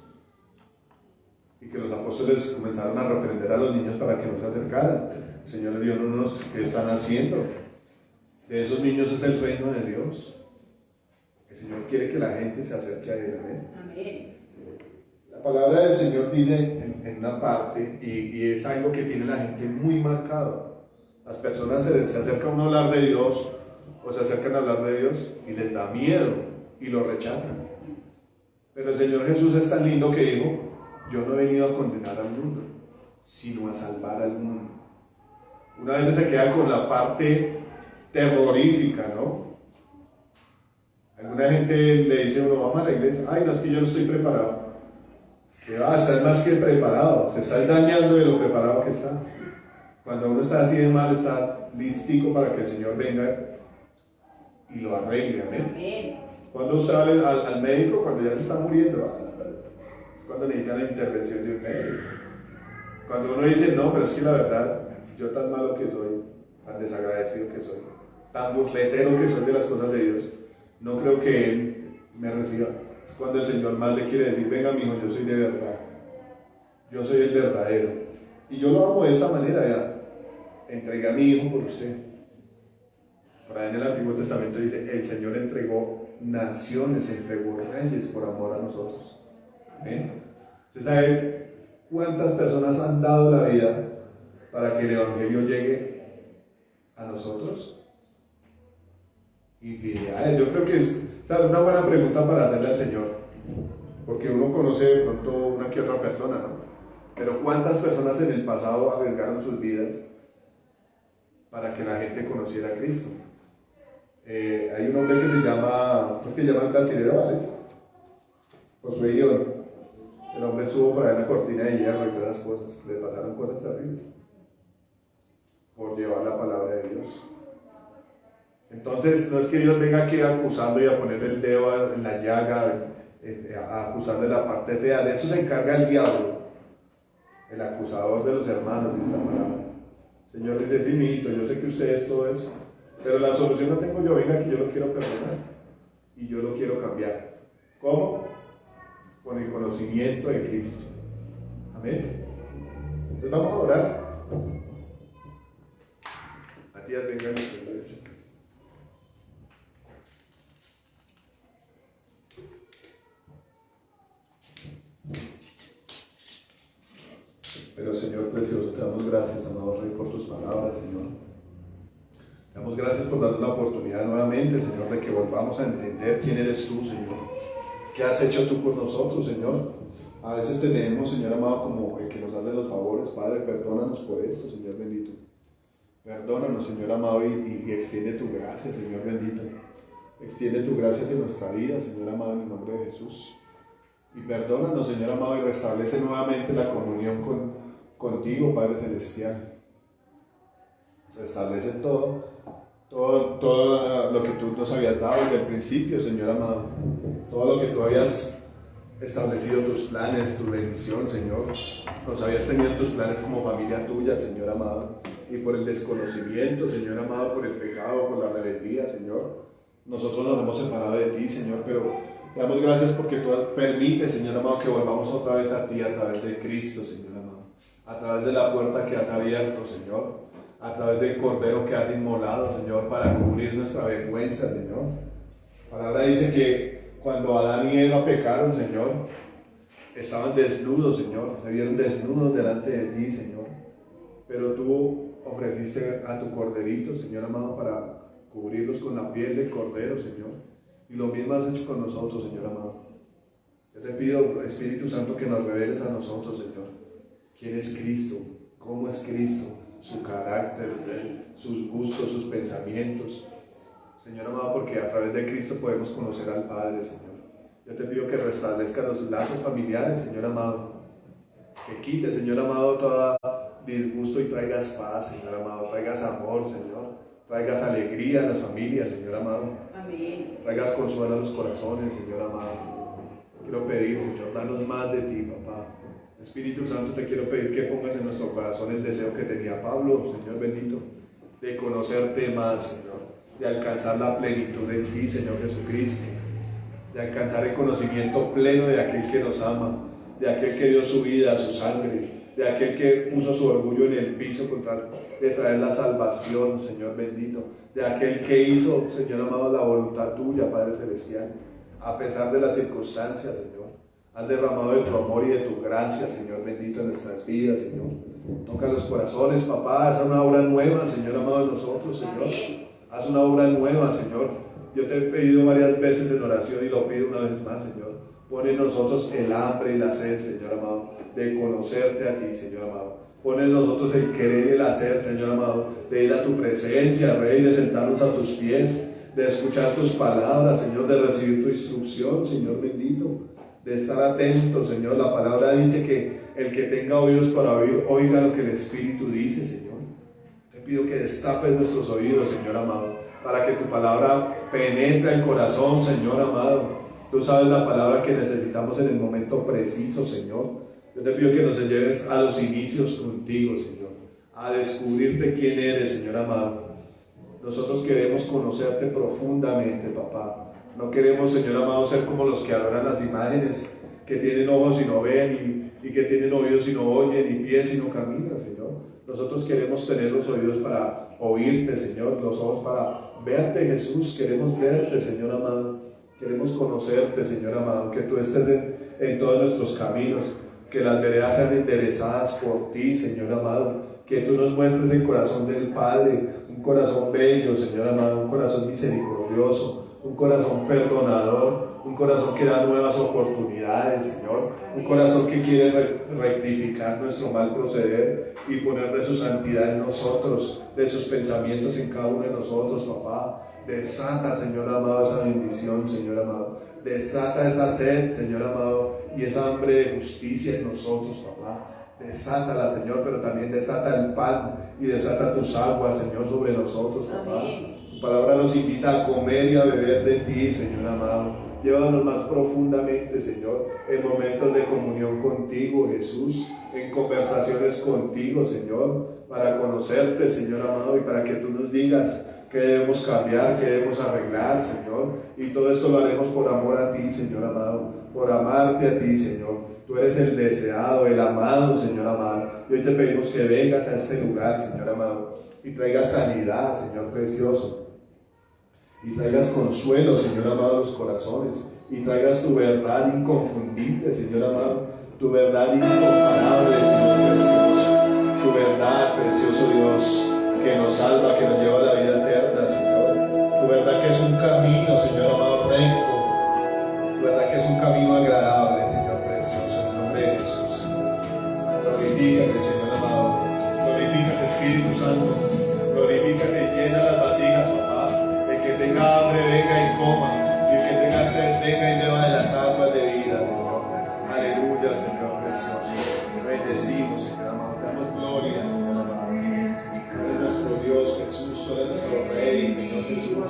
Y que los apóstoles comenzaron a reprender a los niños para que no se acercaran. El Señor les dijo, no, ¿qué están haciendo? De esos niños es el reino de Dios. El Señor quiere que la gente se acerque a Él. Amén. La palabra del Señor dice en una parte, y es algo que tiene la gente muy marcado. Las personas se acercan a hablar de Dios, o se acercan a hablar de Dios, y les da miedo, y lo rechazan. Pero el Señor Jesús es tan lindo que dijo, yo no he venido a condenar al mundo, sino a salvar al mundo. Una vez se queda con la parte terrorífica, ¿no? Alguna gente le dice a uno, vamos a la iglesia, ay, no, es que yo no estoy preparado. ¿Qué va? Estás más que preparado, se está dañando de lo preparado que está. Cuando uno está así de mal, está listico para que el Señor venga y lo arregle. Amén. Cuando usted va al médico, cuando ya se está muriendo, es cuando necesita la intervención de un médico. Cuando uno dice, no, pero es que la verdad, yo tan malo que soy, tan desagradecido que soy, tan burletero que soy de las cosas de Dios, no creo que Él me reciba. Es cuando el Señor más le quiere decir, venga, mijo, yo soy de verdad, yo soy el verdadero. Y yo lo amo de esta manera, ya. Entregué a mi hijo por usted. Por ahí en el Antiguo Testamento dice, el Señor entregó naciones, entregó reyes por amor a nosotros. ¿Amén? ¿Usted sabe cuántas personas han dado la vida para que el Evangelio llegue a nosotros? Infinidades. Yo creo que es una buena pregunta para hacerle al Señor, porque uno conoce de pronto una que otra persona, ¿no? Pero ¿cuántas personas en el pasado arriesgaron sus vidas para que la gente conociera a Cristo? Hay un hombre que se llama, ¿cómo se llama el carcelero, Vales? Josué Guión. El hombre estuvo por ahí en la cortina de hierro y todas las cosas, le pasaron cosas terribles por llevar la palabra de Dios. Entonces, no es que Dios venga aquí acusando y a poner el dedo en la llaga, a acusar de la parte fea. De eso se encarga el diablo, el acusador de los hermanos, dice la palabra. El Señor dice, sí, mijito, yo sé que usted es todo eso, pero la solución la tengo yo, venga que yo lo quiero perdonar y yo lo quiero cambiar. ¿Cómo? Con el conocimiento de Cristo. Amén. Entonces vamos a orar. Matías, venga a nuestro derecho. Pero Señor precioso, te damos gracias, amado Rey, por tus palabras, Señor. Te damos gracias por darnos la oportunidad nuevamente, Señor, de que volvamos a entender quién eres tú, Señor. ¿Qué has hecho tú por nosotros, Señor? A veces te tenemos, Señor amado, como el que nos hace los favores. Padre, perdónanos por esto, Señor bendito. Perdónanos, Señor amado, y extiende tu gracia, Señor bendito. Extiende tu gracia en nuestra vida, Señor amado, en el nombre de Jesús. Y perdónanos, Señor amado, y restablece nuevamente la comunión contigo, Padre Celestial. Restablece todo lo que tú nos habías dado desde el principio, Señor amado. Todo lo que tú habías establecido, tus planes, tu bendición, Señor. Nos habías tenido tus planes como familia tuya, Señor amado. Y por el desconocimiento, Señor amado, por el pecado, por la rebeldía, Señor. Nosotros nos hemos separado de ti, Señor, pero Te damos gracias porque tú permites, Señor amado, que volvamos otra vez a ti a través de Cristo, Señor amado. A través de la puerta que has abierto, Señor. A través del cordero que has inmolado, Señor, para cubrir nuestra vergüenza, Señor. La palabra dice que cuando Adán y Eva pecaron, Señor, estaban desnudos, Señor. Se vieron desnudos delante de ti, Señor. Pero tú ofreciste a tu corderito, Señor amado, para cubrirlos con la piel del cordero, Señor. Y lo mismo has hecho con nosotros, Señor amado. Yo te pido, Espíritu Santo, que nos reveles a nosotros, Señor. ¿Quién es Cristo? ¿Cómo es Cristo? Su carácter, sus gustos, sus pensamientos. Señor amado, porque a través de Cristo podemos conocer al Padre, Señor. Yo te pido que restablezca los lazos familiares, Señor amado. Que quite, Señor amado, todo disgusto y traigas paz, Señor amado. Traigas amor, Señor. Traigas alegría a las familias, Señor amado. Amén. Traigas consuelo a los corazones, Señor amado. Quiero pedir, Señor, danos más de ti, papá. Espíritu Santo, te quiero pedir que pongas en nuestro corazón el deseo que tenía Pablo, Señor bendito, de conocerte más, Señor, de alcanzar la plenitud en ti, Señor Jesucristo, de alcanzar el conocimiento pleno de aquel que nos ama, de aquel que dio su vida, su sangre, de aquel que puso su orgullo en el piso con tal de traer la salvación, Señor bendito, de aquel que hizo, Señor amado, la voluntad tuya, Padre Celestial, a pesar de las circunstancias, Señor. Has derramado de tu amor y de tu gracia, Señor bendito, en nuestras vidas, Señor. Toca los corazones, papá, haz una obra nueva, Señor amado, en nosotros, Señor. Haz una obra nueva, Señor. Yo te he pedido varias veces en oración y lo pido una vez más, Señor. Pon en nosotros el hambre y la sed, Señor amado, de conocerte a ti, Señor amado. Pon en nosotros el querer y el hacer, Señor amado, de ir a tu presencia, Rey, de sentarnos a tus pies, de escuchar tus palabras, Señor, de recibir tu instrucción, Señor bendito, de estar atento, Señor. La palabra dice que el que tenga oídos para oír, oiga lo que el Espíritu dice, Señor. Te pido que destapes nuestros oídos, Señor amado, para que tu palabra penetre el corazón, Señor amado. Tú sabes la palabra que necesitamos en el momento preciso, Señor. Yo te pido que nos lleves a los inicios contigo, Señor, a descubrirte quién eres, Señor amado. Nosotros queremos conocerte profundamente, papá. No queremos, Señor amado, ser como los que adoran las imágenes, que tienen ojos y no ven, y que tienen oídos y no oyen, y pies y no caminan, Señor. Nosotros queremos tener los oídos para oírte, Señor, los ojos para verte, Jesús. Queremos verte, Señor amado. Queremos conocerte, Señor amado, que tú estés en todos nuestros caminos, que las veredas sean enderezadas por ti, Señor amado, que tú nos muestres el corazón del Padre, un corazón bello, Señor amado, un corazón misericordioso, un corazón perdonador, un corazón que da nuevas oportunidades, Señor, un corazón que quiere rectificar nuestro mal proceder y poner de su santidad en nosotros, de sus pensamientos en cada uno de nosotros, papá. Desata, Señor amado, esa bendición, Señor amado. Desata esa sed, Señor amado, y esa hambre de justicia en nosotros, papá. Desátala, Señor, pero también desata el pan y desata tus aguas, Señor, sobre nosotros, papá. Tu palabra nos invita a comer y a beber de ti, Señor amado. Llévanos más profundamente, Señor, en momentos de comunión contigo, Jesús, en conversaciones contigo, Señor, para conocerte, Señor amado, y para que tú nos digas qué debemos cambiar, qué debemos arreglar, Señor. Y todo esto lo haremos por amor a ti, Señor amado, por amarte a ti, Señor. Tú eres el deseado, el amado, Señor amado. Y hoy te pedimos que vengas a este lugar, Señor amado, y traigas sanidad, Señor precioso. Y traigas consuelo, Señor amado, a los corazones. Y traigas tu verdad inconfundible, Señor amado. Tu verdad incomparable, Señor precioso. Tu verdad, precioso Dios, que nos salva, que nos lleva a la vida eterna, Señor. Tu verdad que es un camino, Señor amado, recto. Tu verdad que es un camino agradable, Señor precioso, en el nombre de Jesús. Glorifícate, Señor amado. Glorifícate, Espíritu Santo. Glorifícate, llena las vasijas, papá. El que tenga hambre, venga y coma. Y el que tenga sed, venga y beba de las aguas de vida, Señor. Aleluya, Señor precioso. Bendecimos, Señor amado. Te damos gloria, Señor amado. Tú eres nuestro Dios, Jesús. Tú eres nuestro Rey, Señor Jesús.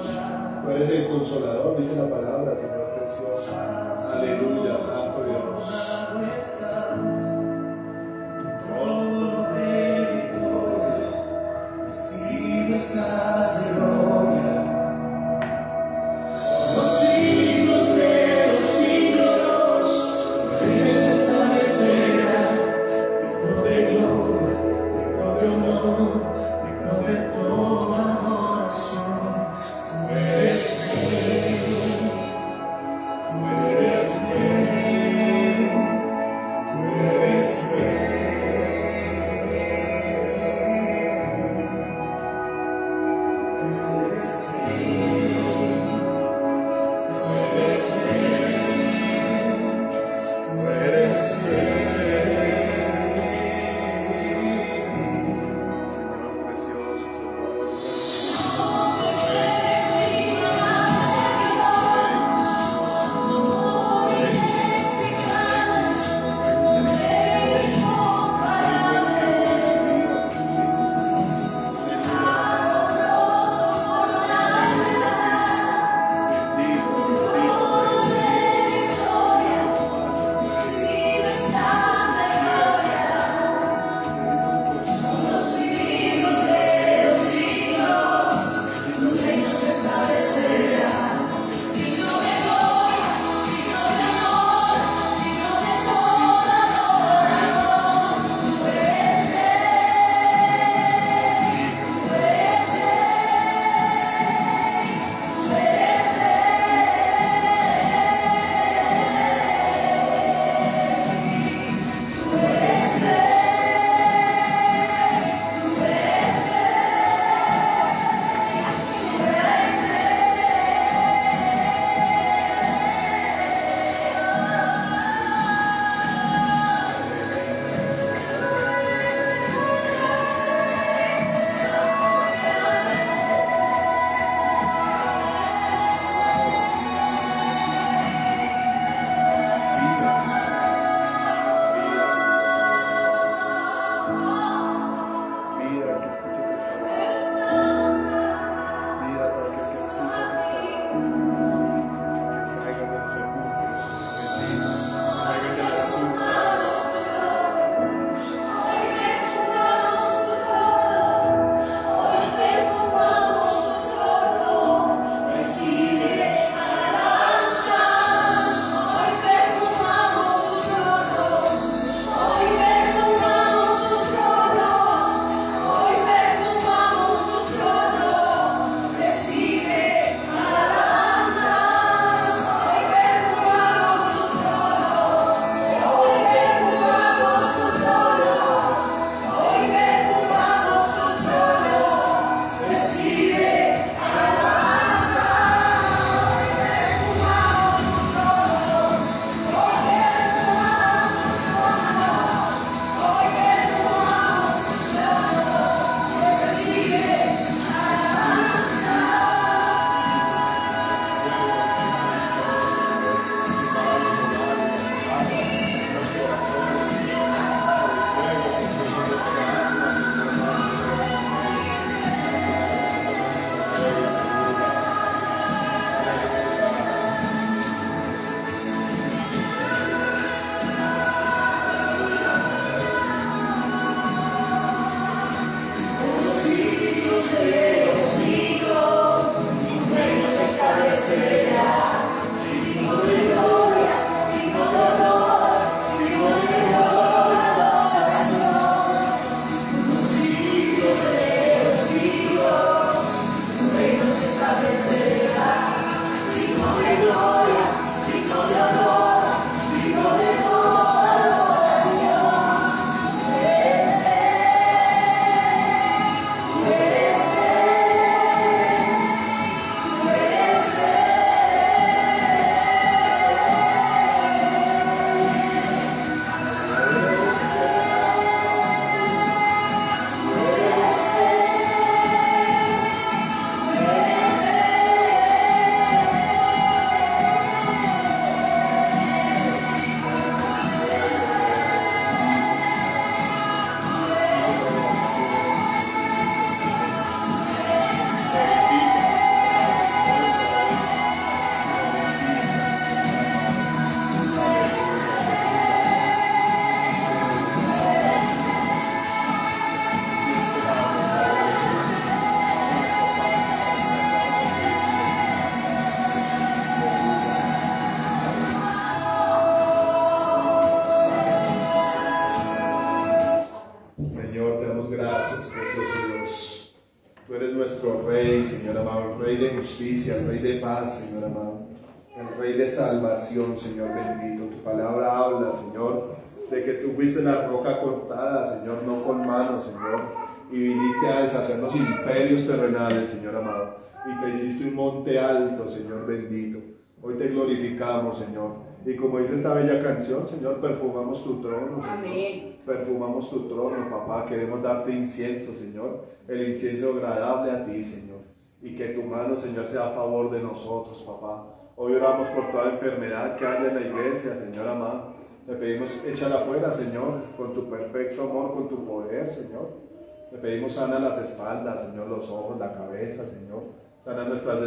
Tú eres el consolador, dice la palabra, Señor precioso. Aleluya, Santo Dios. Estás de gloria, los siglos de los siglos. justicia, el Rey de paz, Señor amado, el Rey de salvación, Señor bendito. Tu palabra habla, Señor, de que tú fuiste la roca cortada, Señor, no con manos, Señor, y viniste a deshacer los imperios terrenales, Señor amado, y te hiciste un monte alto, Señor bendito. Hoy te glorificamos, Señor. Y como dice esta bella canción, Señor, perfumamos tu trono, Señor. Amén. Perfumamos tu trono, papá. Queremos darte incienso, Señor. El incienso agradable a ti, Señor. Y que tu mano, Señor, sea a favor de nosotros, papá. Hoy oramos por toda enfermedad que haya en la iglesia, Señor amado. Le pedimos, échala afuera, Señor, con tu perfecto amor, con tu poder, Señor. Le pedimos, sana las espaldas, Señor, los ojos, la cabeza, Señor. Sana nuestras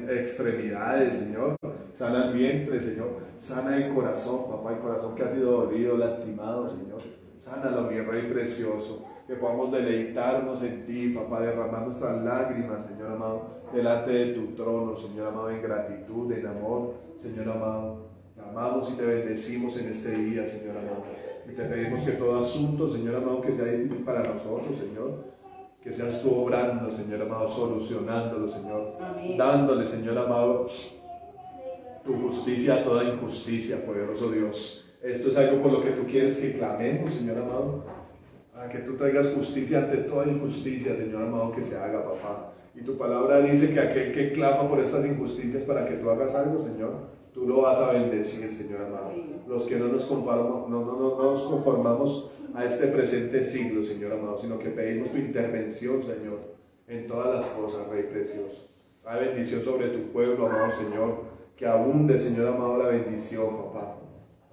extremidades, Señor. Sana el vientre, Señor. Sana el corazón, papá, el corazón que ha sido dolido, lastimado, Señor. Sánalo, mi Rey precioso. Que podamos deleitarnos en ti, papá, derramar nuestras lágrimas, Señor amado, delante de tu trono, Señor amado, en gratitud, en amor, Señor amado. Te amamos y te bendecimos en este día, Señor amado. Y te pedimos que todo asunto, Señor amado, que sea difícil para nosotros, Señor, que seas tú obrando, Señor amado, solucionándolo, Señor. Amén. Dándole, Señor amado, tu justicia a toda injusticia, poderoso Dios. Esto es algo por lo que tú quieres que clamemos, Señor amado, a que tú traigas justicia ante toda injusticia, Señor amado, que se haga, papá. Y tu palabra dice que aquel que clama por estas injusticias para que tú hagas algo, Señor, tú lo vas a bendecir, Señor amado. Los que no nos conformamos a este presente siglo, Señor amado, sino que pedimos tu intervención, Señor, en todas las cosas, Rey precioso. Hay bendición sobre tu pueblo, amado Señor, que abunde, Señor amado, la bendición, papá.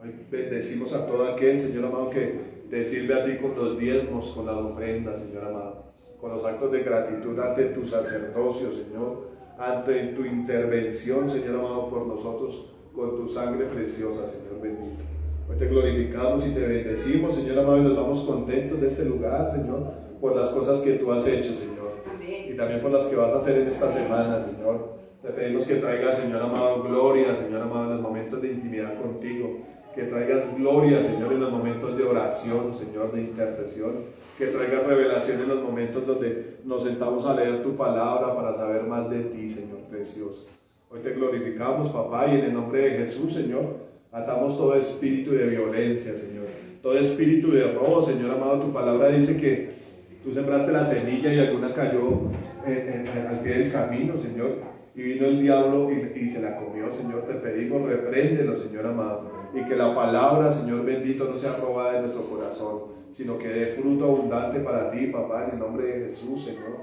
Hoy bendecimos a todo aquel, Señor amado, que te sirve a ti con los diezmos, con las ofrendas, Señor amado, con los actos de gratitud ante tu sacerdocio, Señor, ante tu intervención, Señor amado, por nosotros, con tu sangre preciosa, Señor bendito. Hoy te glorificamos y te bendecimos, Señor amado, y nos vamos contentos de este lugar, Señor, por las cosas que tú has hecho, Señor, y también por las que vas a hacer en esta semana, Señor. Te pedimos que traigas, Señor amado, gloria, Señor amado, en los momentos de intimidad contigo. Que traigas gloria, Señor, en los momentos de oración, Señor, de intercesión. Que traigas revelación en los momentos donde nos sentamos a leer tu palabra para saber más de ti, Señor precioso. Hoy te glorificamos, papá, y en el nombre de Jesús, Señor, atamos todo espíritu de violencia, Señor. Todo espíritu de robo, Señor amado. Tu palabra dice que tú sembraste la semilla y alguna cayó al pie del camino, Señor. Y vino el diablo y se la comió, Señor. Te pedimos, repréndelo, Señor amado. Y que la palabra, Señor bendito, no sea robada de nuestro corazón, sino que dé fruto abundante para ti, papá, en el nombre de Jesús, Señor.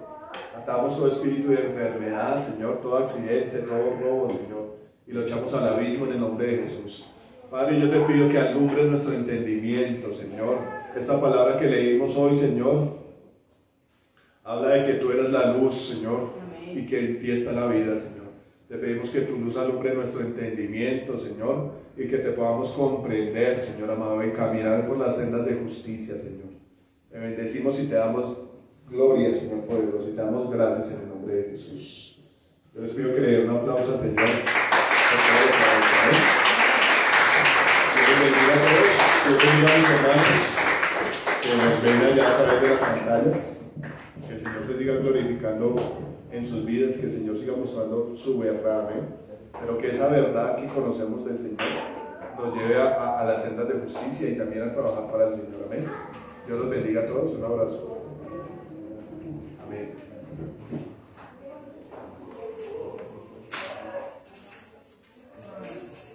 Atamos todo espíritu de enfermedad, Señor, todo accidente, todo robo, Señor, y lo echamos al abismo en el nombre de Jesús. Padre, yo te pido que alumbres nuestro entendimiento, Señor. Esta palabra que leímos hoy, Señor, habla de que tú eres la luz, Señor, y que en ti está la vida, Señor. Te pedimos que tu luz alumbre nuestro entendimiento, Señor, y que te podamos comprender, Señor amado, y caminar por las sendas de justicia, Señor. Te bendecimos y te damos gloria, Señor poderoso, y te damos gracias en el nombre de Jesús. Yo les pido que le den un aplauso al Señor. Dios bendiga a todos. Dios bendiga a mis hermanos que nos ven allá a través de las pantallas. Que el Señor te siga glorificando en sus vidas, que el Señor siga mostrando su verdad, amén. Pero que esa verdad que conocemos del Señor nos lleve a las sendas de justicia y también a trabajar para el Señor, amén. Dios los bendiga a todos, un abrazo. Amén.